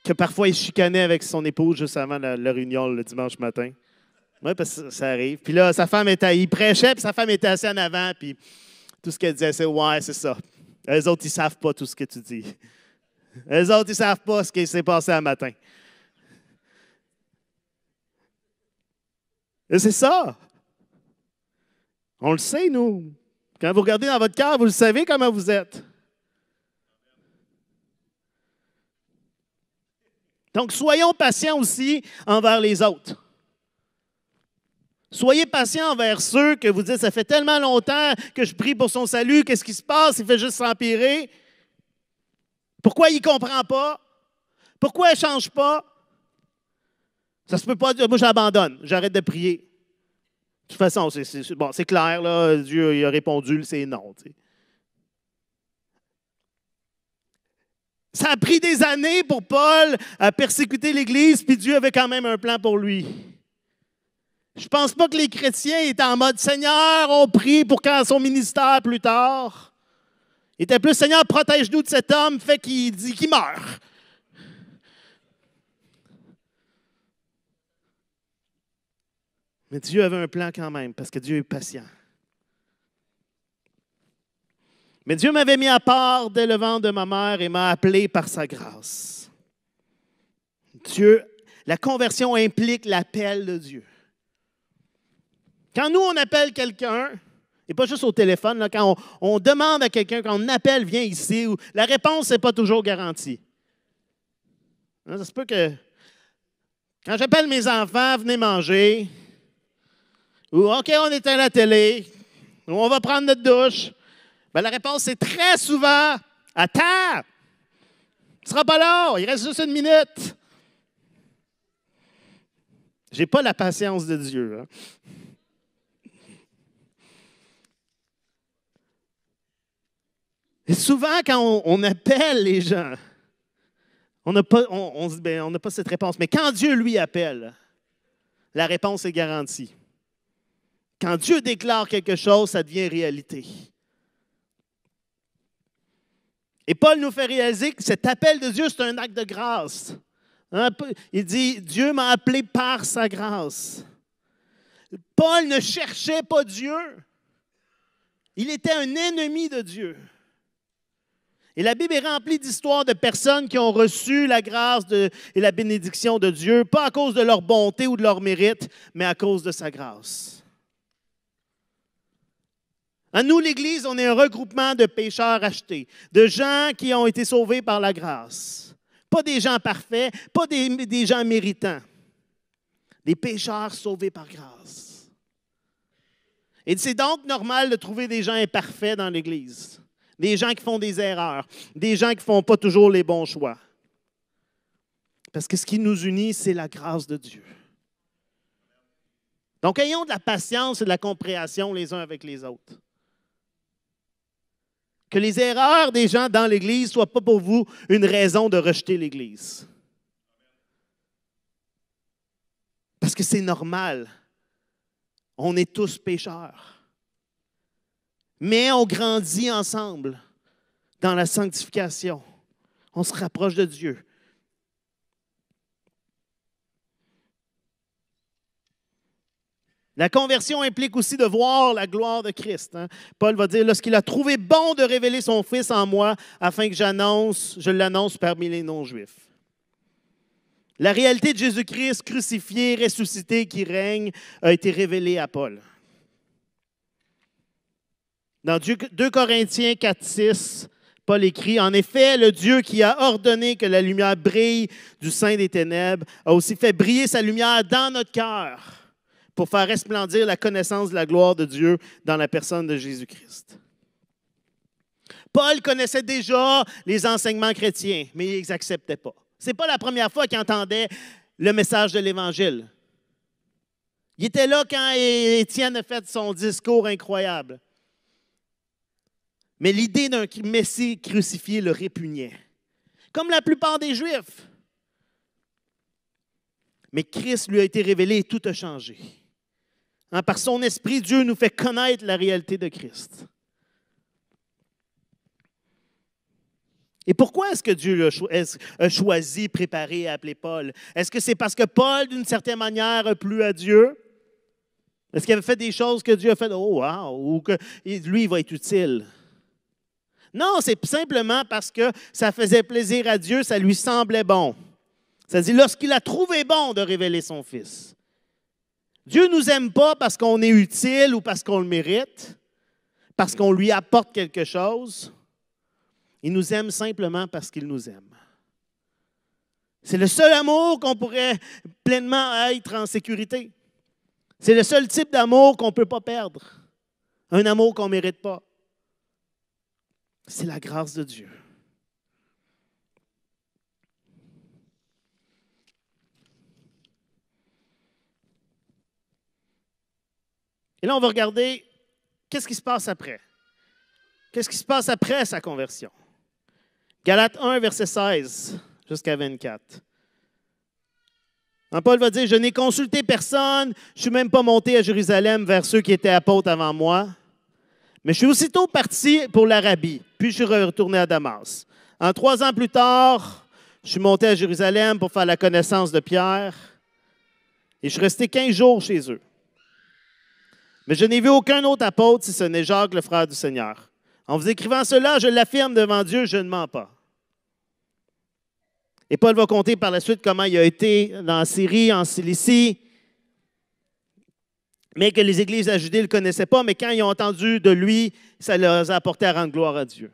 que parfois il chicanait avec son épouse juste avant la réunion le dimanche matin. Oui, parce que ça arrive. Puis là, il prêchait, puis sa femme était assise en avant, puis tout ce qu'elle disait, c'est « ouais, c'est ça ». Les autres, ils ne savent pas tout ce que tu dis. Les autres, ils ne savent pas ce qui s'est passé un matin. Et c'est ça. On le sait, nous. Quand vous regardez dans votre cœur, vous le savez comment vous êtes. Donc, soyons patients aussi envers les autres. Soyez patients envers ceux que vous dites, ça fait tellement longtemps que je prie pour son salut, qu'est-ce qui se passe? Il fait juste s'empirer. Pourquoi il ne comprend pas? Pourquoi il ne change pas? Ça se peut pas dire, moi j'abandonne, j'arrête de prier. De toute façon, c'est clair, là, Dieu il a répondu, c'est non. Tu sais. Ça a pris des années pour Paul à persécuter l'Église, puis Dieu avait quand même un plan pour lui. Je ne pense pas que les chrétiens étaient en mode « Seigneur, on prie pour quand son ministère plus tard. » Il était plus « Seigneur, protège-nous de cet homme, fait qu'il dit qu'il meurt. » Mais Dieu avait un plan quand même, parce que Dieu est patient. Mais Dieu m'avait mis à part dès le ventre de ma mère et m'a appelé par sa grâce. La conversion implique l'appel de Dieu. Quand nous, on appelle quelqu'un, et pas juste au téléphone, là, quand on demande à quelqu'un, quand on appelle, viens ici, la réponse n'est pas toujours garantie. Ça se peut que, quand j'appelle mes enfants, venez manger, ou OK, on est à la télé, ou on va prendre notre douche, bien, la réponse, c'est très souvent « Attends! Tu ne seras pas là, il reste juste 1 minute. » Je n'ai pas la patience de Dieu. Hein? Et souvent, quand on appelle les gens, on n'a pas, on se dit, ben, on n'a pas cette réponse. Mais quand Dieu, lui, appelle, la réponse est garantie. Quand Dieu déclare quelque chose, ça devient réalité. Et Paul nous fait réaliser que cet appel de Dieu, c'est un acte de grâce. Hein? Il dit, Dieu m'a appelé par sa grâce. Paul ne cherchait pas Dieu. Il était un ennemi de Dieu. Et la Bible est remplie d'histoires de personnes qui ont reçu la grâce et la bénédiction de Dieu, pas à cause de leur bonté ou de leur mérite, mais à cause de sa grâce. À nous, l'Église, on est un regroupement de pécheurs achetés, de gens qui ont été sauvés par la grâce. Pas des gens parfaits, pas des gens méritants. Des pécheurs sauvés par grâce. Et c'est donc normal de trouver des gens imparfaits dans l'Église. Des gens qui font des erreurs, des gens qui ne font pas toujours les bons choix. Parce que ce qui nous unit, c'est la grâce de Dieu. Donc, ayons de la patience et de la compréhension les uns avec les autres. Que les erreurs des gens dans l'Église ne soient pas pour vous une raison de rejeter l'Église. Parce que c'est normal. On est tous pécheurs. Mais on grandit ensemble dans la sanctification. On se rapproche de Dieu. La conversion implique aussi de voir la gloire de Christ. Hein? Paul va dire, lorsqu'il a trouvé bon de révéler son Fils en moi, afin que je l'annonce parmi les non-juifs. La réalité de Jésus-Christ crucifié, ressuscité, qui règne, a été révélée à Paul. Dans 2 Corinthiens 4, 6, Paul écrit, « En effet, le Dieu qui a ordonné que la lumière brille du sein des ténèbres a aussi fait briller sa lumière dans notre cœur pour faire resplendir la connaissance de la gloire de Dieu dans la personne de Jésus-Christ. » Paul connaissait déjà les enseignements chrétiens, mais il ne les acceptait pas. Ce n'est pas la première fois qu'il entendait le message de l'Évangile. Il était là quand Étienne a fait son discours incroyable. Mais l'idée d'un Messie crucifié le répugnait, comme la plupart des Juifs. Mais Christ lui a été révélé et tout a changé. Hein, par son esprit, Dieu nous fait connaître la réalité de Christ. Et pourquoi est-ce que Dieu a choisi, préparé et appelé Paul? Est-ce que c'est parce que Paul, d'une certaine manière, a plu à Dieu? Est-ce qu'il avait fait des choses que Dieu a fait? Oh, wow! Ou que lui, il va être utile? Non, c'est simplement parce que ça faisait plaisir à Dieu, ça lui semblait bon. C'est-à-dire, lorsqu'il a trouvé bon de révéler son Fils. Dieu ne nous aime pas parce qu'on est utile ou parce qu'on le mérite, parce qu'on lui apporte quelque chose. Il nous aime simplement parce qu'il nous aime. C'est le seul amour qu'on pourrait pleinement être en sécurité. C'est le seul type d'amour qu'on ne peut pas perdre. Un amour qu'on ne mérite pas. C'est la grâce de Dieu. Et là, on va regarder qu'est-ce qui se passe après. Qu'est-ce qui se passe après sa conversion? Galates 1, verset 16 jusqu'à 24. Paul va dire, « Je n'ai consulté personne, je ne suis même pas monté à Jérusalem vers ceux qui étaient apôtres avant moi. Mais je suis aussitôt parti pour l'Arabie, puis je suis retourné à Damas. 3 ans plus tard, je suis monté à Jérusalem pour faire la connaissance de Pierre, et je suis resté 15 jours chez eux. Mais je n'ai vu aucun autre apôtre si ce n'est Jacques, le frère du Seigneur. En vous écrivant cela, je l'affirme devant Dieu, je ne mens pas. » Et Paul va conter par la suite comment il a été en Syrie, en Cilicie, mais que les églises à Judée ne le connaissaient pas, mais quand ils ont entendu de lui, ça leur a apporté à rendre gloire à Dieu.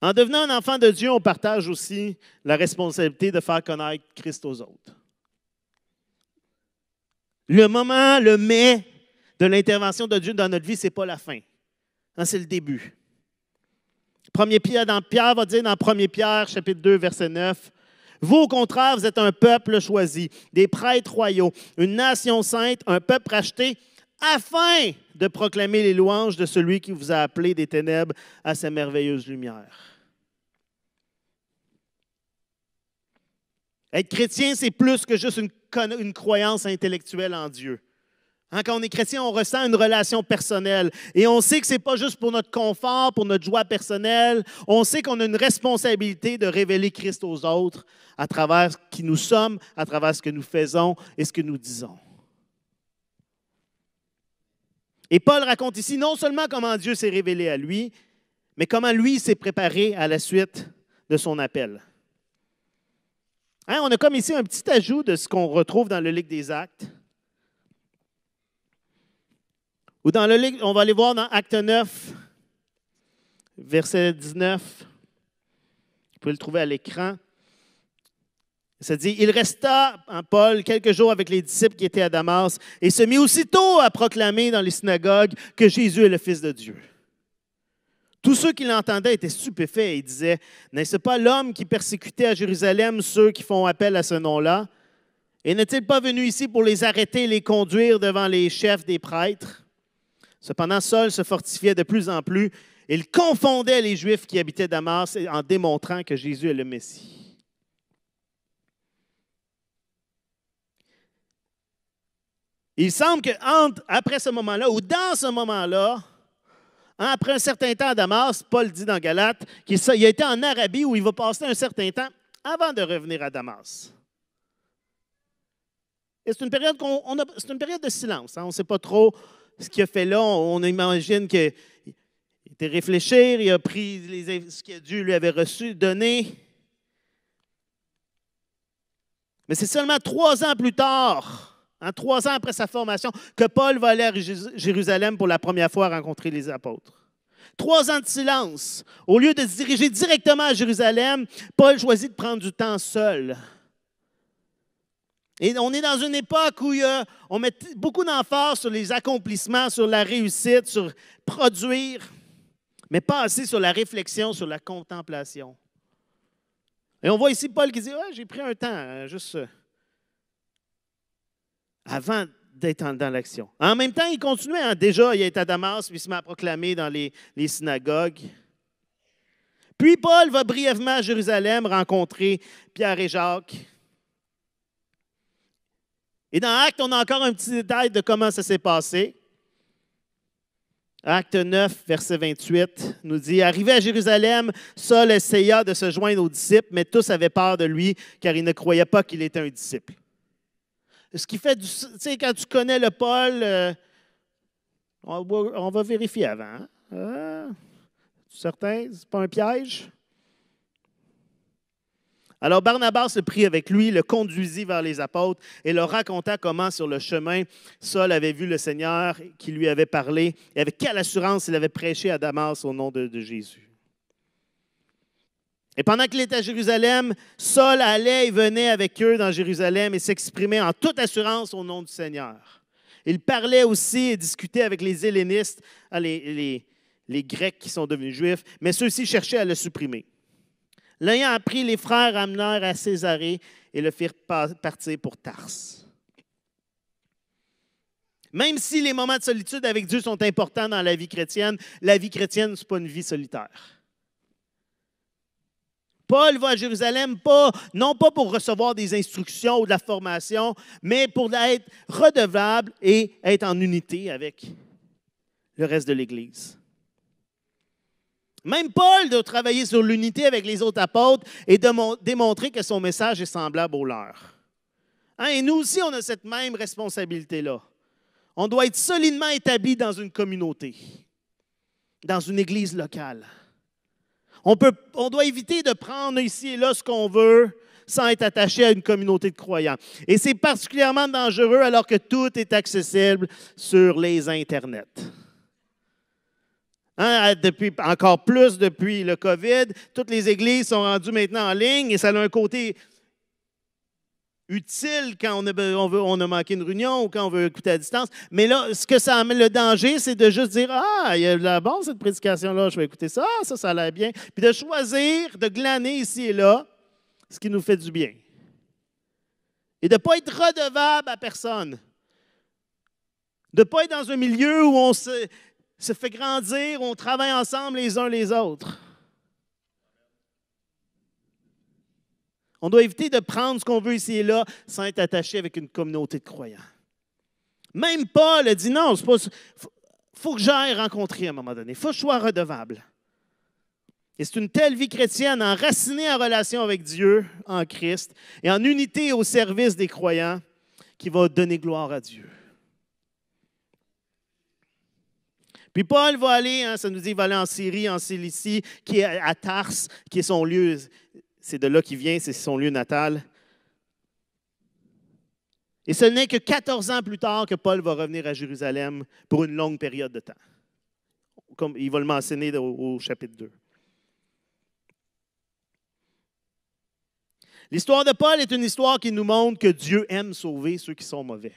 En devenant un enfant de Dieu, on partage aussi la responsabilité de faire connaître Christ aux autres. Le moment, le mais de l'intervention de Dieu dans notre vie, ce n'est pas la fin. Hein, c'est le début. Pierre va dire dans 1 Pierre, chapitre 2, verset 9, « Vous, au contraire, vous êtes un peuple choisi, des prêtres royaux, une nation sainte, un peuple racheté, afin de proclamer les louanges de celui qui vous a appelé des ténèbres à sa merveilleuse lumière. Être chrétien, c'est plus que juste une croyance intellectuelle en Dieu. Quand on est chrétien, on ressent une relation personnelle. Et on sait que ce n'est pas juste pour notre confort, pour notre joie personnelle. On sait qu'on a une responsabilité de révéler Christ aux autres à travers qui nous sommes, à travers ce que nous faisons et ce que nous disons. Et Paul raconte ici non seulement comment Dieu s'est révélé à lui, mais comment lui s'est préparé à la suite de son appel. On a comme ici un petit ajout de ce qu'on retrouve dans le livre des Actes. Ou dans le livre, on va aller voir dans Acte 9, verset 19. Vous pouvez le trouver à l'écran. Ça dit, il resta, Paul, quelques jours avec les disciples qui étaient à Damas et se mit aussitôt à proclamer dans les synagogues que Jésus est le Fils de Dieu. Tous ceux qui l'entendaient étaient stupéfaits et disaient, n'est-ce pas l'homme qui persécutait à Jérusalem ceux qui font appel à ce nom-là? Et n'est-il pas venu ici pour les arrêter et les conduire devant les chefs des prêtres? Cependant, Saul se fortifiait de plus en plus. Il confondait les Juifs qui habitaient Damas en démontrant que Jésus est le Messie. Il semble qu'après ce moment-là, ou dans ce moment-là, après un certain temps à Damas, Paul dit dans Galates qu'il a été en Arabie où il va passer un certain temps avant de revenir à Damas. Et c'est une période de silence. On ne sait pas trop ce qu'il a fait là. On imagine qu'il était réfléchir, il a pris ce que Dieu lui avait reçu, donné. Mais c'est seulement 3 ans plus tard, 3 ans après sa formation, que Paul va aller à Jérusalem pour la première fois rencontrer les apôtres. 3 ans de silence. Au lieu de se diriger directement à Jérusalem, Paul choisit de prendre du temps seul. Et on est dans une époque où on met beaucoup d'emphase sur les accomplissements, sur la réussite, sur produire, mais pas assez sur la réflexion, sur la contemplation. Et on voit ici Paul qui dit « j'ai pris un temps, juste avant d'être dans l'action. » En même temps, il continuait. Déjà, il est à Damas, puis il se met à proclamer dans les synagogues. Puis Paul va brièvement à Jérusalem rencontrer Pierre et Jacques. Et dans Actes, on a encore un petit détail de comment ça s'est passé. Acte 9, verset 28, nous dit « Arrivé à Jérusalem, Saul essaya de se joindre aux disciples, mais tous avaient peur de lui, car ils ne croyaient pas qu'il était un disciple. » Ce qui fait, tu sais, quand tu connais le Paul, on va vérifier avant. Certain, ce n'est pas un piège? Alors Barnabas le prit avec lui, le conduisit vers les apôtres et leur raconta comment sur le chemin Saul avait vu le Seigneur qui lui avait parlé et avec quelle assurance il avait prêché à Damas au nom de Jésus. Et pendant qu'il était à Jérusalem, Saul allait et venait avec eux dans Jérusalem et s'exprimait en toute assurance au nom du Seigneur. Il parlait aussi et discutait avec les hellénistes, les Grecs qui sont devenus juifs, mais ceux-ci cherchaient à le supprimer. L'ayant appris, les frères amenèrent à Césarée et le firent partir pour Tarse. Même si les moments de solitude avec Dieu sont importants dans la vie chrétienne, ce n'est pas une vie solitaire. Paul va à Jérusalem, non pas pour recevoir des instructions ou de la formation, mais pour être redevable et être en unité avec le reste de l'Église. Même Paul doit travailler sur l'unité avec les autres apôtres et démontrer que son message est semblable au leur. Et nous aussi, on a cette même responsabilité-là. On doit être solidement établi dans une communauté, dans une église locale. On doit éviter de prendre ici et là ce qu'on veut sans être attaché à une communauté de croyants. Et c'est particulièrement dangereux alors que tout est accessible sur les Internets. Encore plus depuis le COVID, toutes les églises sont rendues maintenant en ligne et ça a un côté utile quand on a manqué une réunion ou quand on veut écouter à distance. Mais là, ce que ça amène, le danger, c'est de juste dire « Ah, il y a de la bonne cette prédication-là, je vais écouter ça, ça a l'air bien. » Puis de choisir, de glaner ici et là ce qui nous fait du bien. Et de ne pas être redevable à personne. De ne pas être dans un milieu où on se fait grandir, où on travaille ensemble les uns les autres. On doit éviter de prendre ce qu'on veut ici et là sans être attaché avec une communauté de croyants. Même Paul a dit non, il faut que j'aille rencontrer à un moment donné. Il faut que je sois redevable. Et c'est une telle vie chrétienne, enracinée en relation avec Dieu, en Christ, et en unité au service des croyants, qui va donner gloire à Dieu. Puis Paul va aller, ça nous dit, il va aller en Syrie, en Cilicie, qui est à Tars, qui est son lieu, c'est de là qu'il vient, c'est son lieu natal. Et ce n'est que 14 ans plus tard que Paul va revenir à Jérusalem pour une longue période de temps. Comme il va le mentionner au chapitre 2. L'histoire de Paul est une histoire qui nous montre que Dieu aime sauver ceux qui sont mauvais.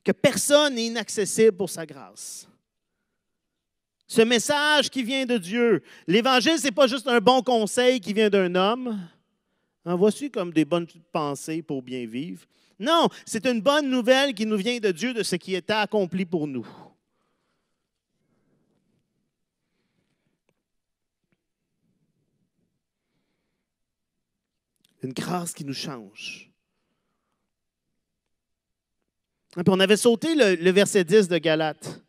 Que personne n'est inaccessible pour sa grâce. Ce message qui vient de Dieu, l'Évangile, ce n'est pas juste un bon conseil qui vient d'un homme. En voici comme des bonnes pensées pour bien vivre. Non, c'est une bonne nouvelle qui nous vient de Dieu, de ce qui était accompli pour nous. Une grâce qui nous change. Et puis on avait sauté le verset 10 de Galates.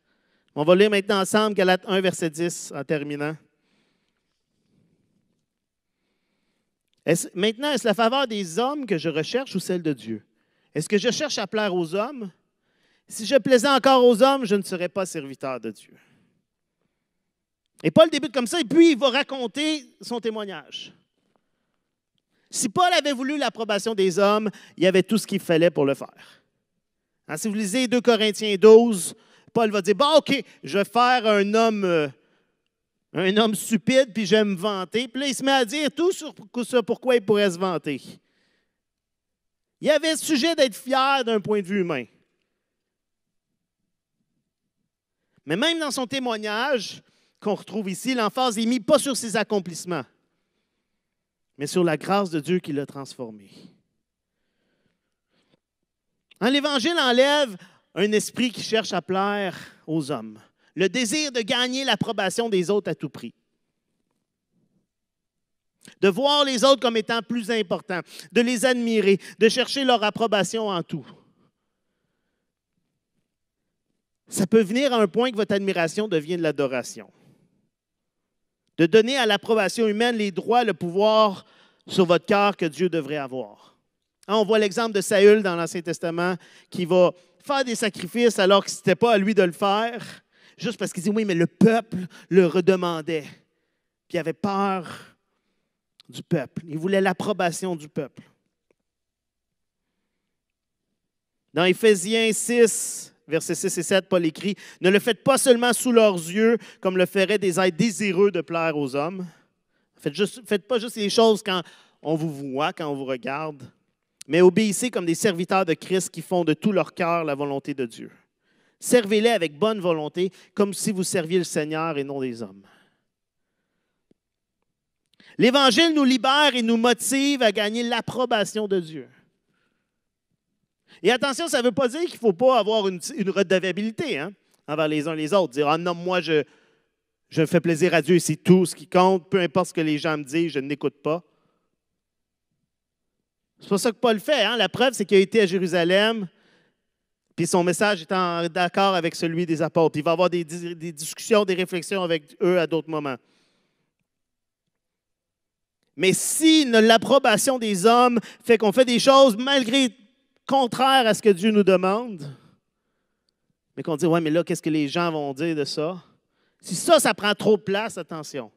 On va lire maintenant ensemble Galates 1, verset 10, en terminant. Maintenant, est-ce la faveur des hommes que je recherche ou celle de Dieu? Est-ce que je cherche à plaire aux hommes? Si je plaisais encore aux hommes, je ne serais pas serviteur de Dieu. Et Paul débute comme ça, et puis il va raconter son témoignage. Si Paul avait voulu l'approbation des hommes, il y avait tout ce qu'il fallait pour le faire. Hein, si vous lisez 2 Corinthiens 12, Paul va dire, bon, OK, je vais faire un homme stupide, puis je vais me vanter. Puis là, il se met à dire tout sur pourquoi il pourrait se vanter. Il avait le sujet d'être fier d'un point de vue humain. Mais même dans son témoignage qu'on retrouve ici, l'emphase est mise pas sur ses accomplissements, mais sur la grâce de Dieu qui l'a transformé. L'Évangile enlève un esprit qui cherche à plaire aux hommes, le désir de gagner l'approbation des autres à tout prix, de voir les autres comme étant plus importants, de les admirer, de chercher leur approbation en tout. Ça peut venir à un point que votre admiration devient de l'adoration. De donner à l'approbation humaine les droits, le pouvoir sur votre cœur que Dieu devrait avoir. On voit l'exemple de Saül dans l'Ancien Testament qui va faire des sacrifices alors que ce n'était pas à lui de le faire, juste parce qu'il dit oui, mais le peuple le redemandait. Puis il avait peur du peuple. Il voulait l'approbation du peuple. Dans Éphésiens 6, versets 6 et 7, Paul écrit « Ne le faites pas seulement sous leurs yeux, comme le feraient des êtres désireux de plaire aux hommes. Faites pas juste les choses quand on vous voit, quand on vous regarde, mais obéissez comme des serviteurs de Christ qui font de tout leur cœur la volonté de Dieu. Servez-les avec bonne volonté, comme si vous serviez le Seigneur et non les hommes. » L'Évangile nous libère et nous motive à gagner l'approbation de Dieu. Et attention, ça ne veut pas dire qu'il ne faut pas avoir une redevabilité envers les uns les autres. Dire « Ah non, moi, je fais plaisir à Dieu, c'est tout ce qui compte. Peu importe ce que les gens me disent, je n'écoute pas. » C'est pas ça que Paul fait. La preuve, c'est qu'il a été à Jérusalem, puis son message est d'accord avec celui des apôtres. Il va avoir des discussions, des réflexions avec eux à d'autres moments. Mais si l'approbation des hommes fait qu'on fait des choses malgré contraires à ce que Dieu nous demande, mais qu'on dit, ouais, mais là, qu'est-ce que les gens vont dire de ça? Si ça prend trop de place, attention.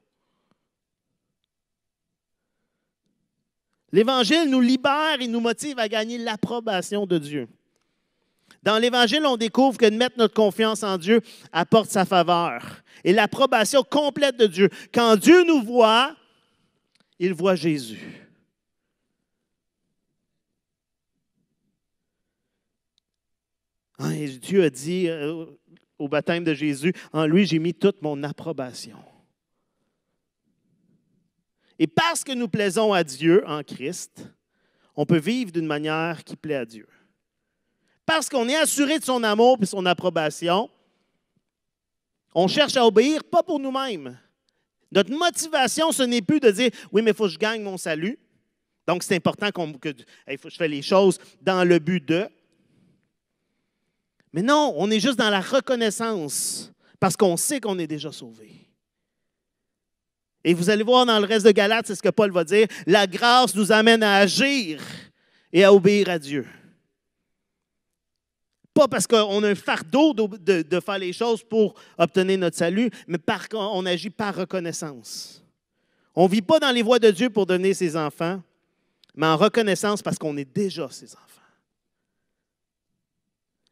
L'Évangile nous libère et nous motive à gagner l'approbation de Dieu. Dans l'Évangile, on découvre que de mettre notre confiance en Dieu apporte sa faveur et l'approbation complète de Dieu. Quand Dieu nous voit, il voit Jésus. Et Dieu a dit au baptême de Jésus, en lui, j'ai mis toute mon approbation. Et parce que nous plaisons à Dieu en Christ, on peut vivre d'une manière qui plaît à Dieu. Parce qu'on est assuré de son amour et son approbation, on cherche à obéir, pas pour nous-mêmes. Notre motivation, ce n'est plus de dire « Oui, mais il faut que je gagne mon salut. » Donc, c'est important faut que je fasse les choses dans le but de. Mais non, on est juste dans la reconnaissance parce qu'on sait qu'on est déjà sauvé. Et vous allez voir dans le reste de Galates, c'est ce que Paul va dire, la grâce nous amène à agir et à obéir à Dieu. Pas parce qu'on a un fardeau de faire les choses pour obtenir notre salut, mais parce qu'on agit par reconnaissance. On ne vit pas dans les voies de Dieu pour devenir ses enfants, mais en reconnaissance parce qu'on est déjà ses enfants.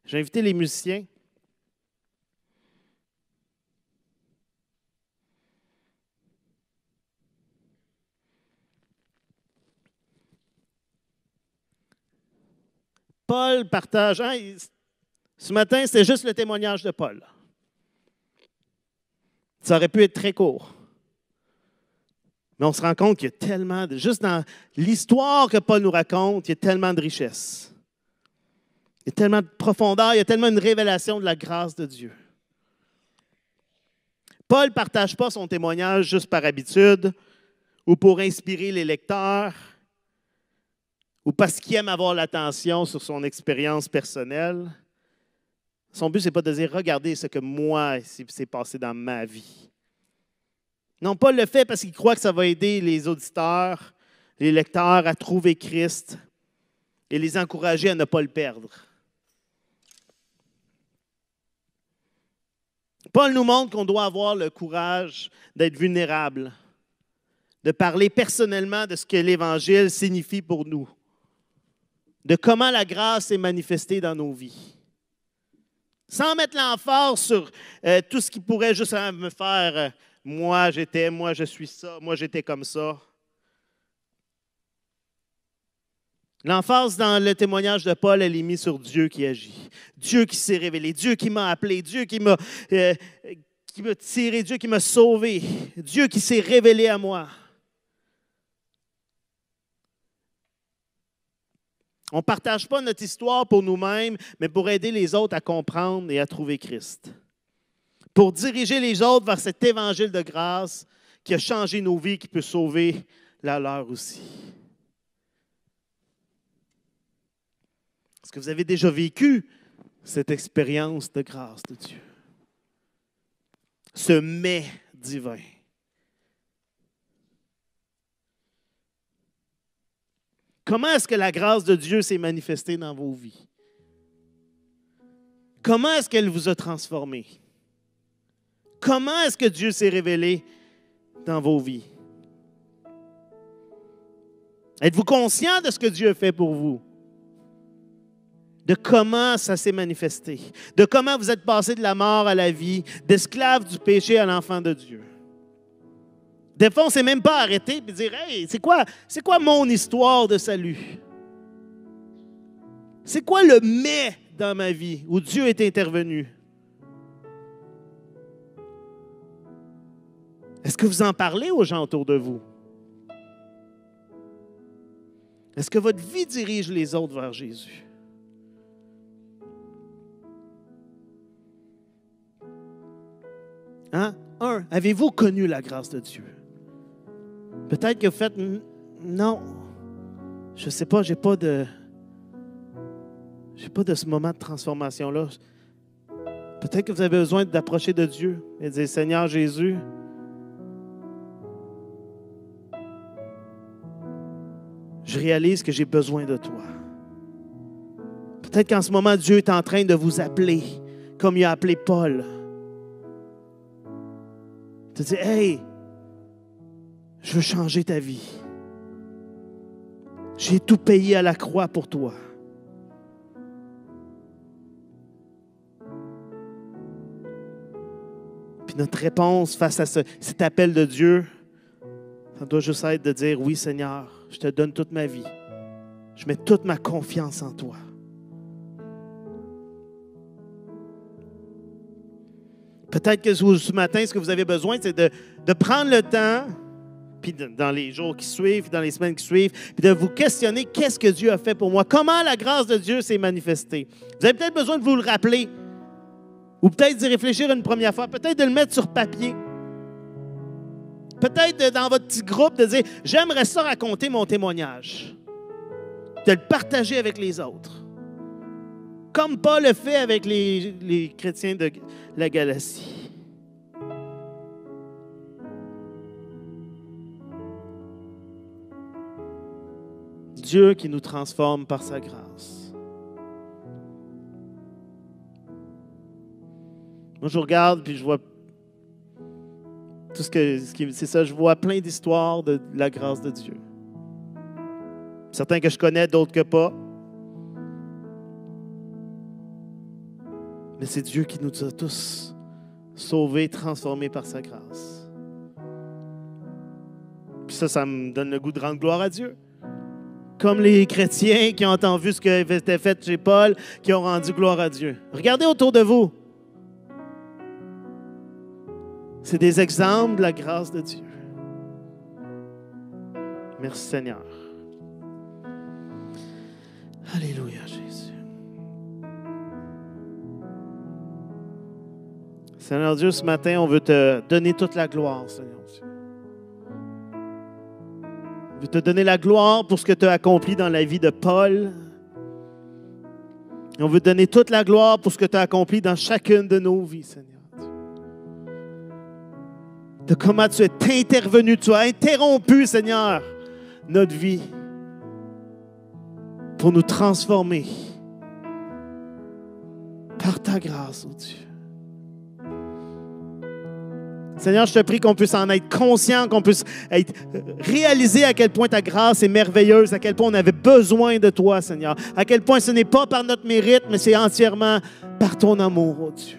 J'ai invité les musiciens. Paul partage. Ce matin, c'était juste le témoignage de Paul. Ça aurait pu être très court. Mais on se rend compte qu'il y a tellement juste dans l'histoire que Paul nous raconte, il y a tellement de richesse. Il y a tellement de profondeur, il y a tellement une révélation de la grâce de Dieu. Paul ne partage pas son témoignage juste par habitude ou pour inspirer les lecteurs ou parce qu'il aime avoir l'attention sur son expérience personnelle. Son but, ce n'est pas de dire « Regardez ce que moi, s'est passé dans ma vie ». Non, Paul le fait parce qu'il croit que ça va aider les auditeurs, les lecteurs à trouver Christ et les encourager à ne pas le perdre. Paul nous montre qu'on doit avoir le courage d'être vulnérable, de parler personnellement de ce que l'Évangile signifie pour nous, de comment la grâce est manifestée dans nos vies. Sans mettre l'emphase sur tout ce qui pourrait juste me faire moi je suis ça, moi j'étais comme ça. L'emphase dans le témoignage de Paul, elle est mise sur Dieu qui agit. Dieu qui s'est révélé, Dieu qui m'a appelé, Dieu qui m'a tiré, Dieu qui m'a sauvé, Dieu qui s'est révélé à moi. On ne partage pas notre histoire pour nous-mêmes, mais pour aider les autres à comprendre et à trouver Christ. Pour diriger les autres vers cet évangile de grâce qui a changé nos vies, qui peut sauver la leur aussi. Est-ce que vous avez déjà vécu cette expérience de grâce de Dieu? Ce mets divin. Comment est-ce que la grâce de Dieu s'est manifestée dans vos vies? Comment est-ce qu'elle vous a transformé? Comment est-ce que Dieu s'est révélé dans vos vies? Êtes-vous conscient de ce que Dieu a fait pour vous? De comment ça s'est manifesté? De comment vous êtes passé de la mort à la vie, d'esclave du péché à l'enfant de Dieu? Des fois, on ne s'est même pas arrêté et dire « Hey, c'est quoi mon histoire de salut? C'est quoi le mais dans ma vie où Dieu est intervenu? » Est-ce que vous en parlez aux gens autour de vous? Est-ce que votre vie dirige les autres vers Jésus? Avez-vous connu la grâce de Dieu? Peut-être que vous faites « Non, je ne sais pas, je n'ai pas de ce moment de transformation-là. » Peut-être que vous avez besoin d'approcher de Dieu et de dire « Seigneur Jésus, je réalise que j'ai besoin de toi. » Peut-être qu'en ce moment, Dieu est en train de vous appeler, comme il a appelé Paul. De dire, hey, je veux changer ta vie. J'ai tout payé à la croix pour toi. Puis notre réponse face à cet appel de Dieu, ça doit juste être de dire, oui Seigneur, je te donne toute ma vie. Je mets toute ma confiance en toi. Peut-être que ce matin, ce que vous avez besoin, c'est de prendre le temps puis dans les jours qui suivent, dans les semaines qui suivent, puis de vous questionner qu'est-ce que Dieu a fait pour moi, comment la grâce de Dieu s'est manifestée. Vous avez peut-être besoin de vous le rappeler, ou peut-être d'y réfléchir une première fois, peut-être de le mettre sur papier. Peut-être dans votre petit groupe de dire « J'aimerais ça raconter mon témoignage », de le partager avec les autres. Comme Paul le fait avec les chrétiens de la Galatie. Dieu qui nous transforme par sa grâce. Moi, je regarde puis je vois tout c'est ça, je vois plein d'histoires de la grâce de Dieu. Certains que je connais, d'autres que pas. Mais c'est Dieu qui nous a tous sauvés, transformés par sa grâce. Puis ça me donne le goût de rendre gloire à Dieu. Comme les chrétiens qui ont entendu ce qui avait été fait chez Paul, qui ont rendu gloire à Dieu. Regardez autour de vous. C'est des exemples de la grâce de Dieu. Merci Seigneur. Alléluia Jésus. Seigneur Dieu, ce matin, on veut te donner toute la gloire, Seigneur Dieu. On veut te donner la gloire pour ce que tu as accompli dans la vie de Paul. Et on veut te donner toute la gloire pour ce que tu as accompli dans chacune de nos vies, Seigneur. De comment tu es intervenu, tu as interrompu, Seigneur, notre vie pour nous transformer par ta grâce, oh Dieu. Seigneur, je te prie qu'on puisse en être conscient, qu'on puisse réaliser à quel point ta grâce est merveilleuse, à quel point on avait besoin de toi, Seigneur, à quel point ce n'est pas par notre mérite, mais c'est entièrement par ton amour, oh Dieu.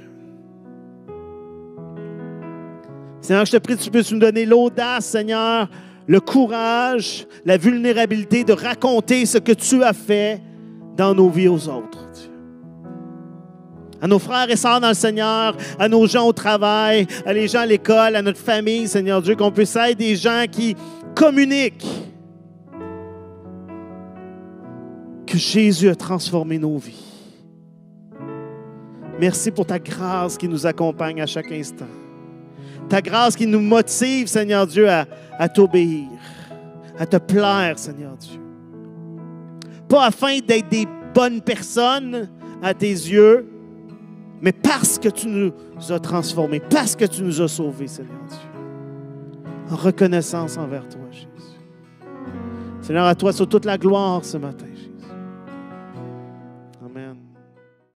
Seigneur, je te prie que tu puisses nous donner l'audace, Seigneur, le courage, la vulnérabilité de raconter ce que tu as fait dans nos vies aux autres, Dieu. À nos frères et sœurs dans le Seigneur, à nos gens au travail, à les gens à l'école, à notre famille, Seigneur Dieu, qu'on puisse être des gens qui communiquent que Jésus a transformé nos vies. Merci pour ta grâce qui nous accompagne à chaque instant. Ta grâce qui nous motive, Seigneur Dieu, à t'obéir, à te plaire, Seigneur Dieu. Pas afin d'être des bonnes personnes à tes yeux, mais parce que tu nous as transformés, parce que tu nous as sauvés, Seigneur Dieu. En reconnaissance envers toi, Jésus. Seigneur, à toi, sur toute la gloire ce matin.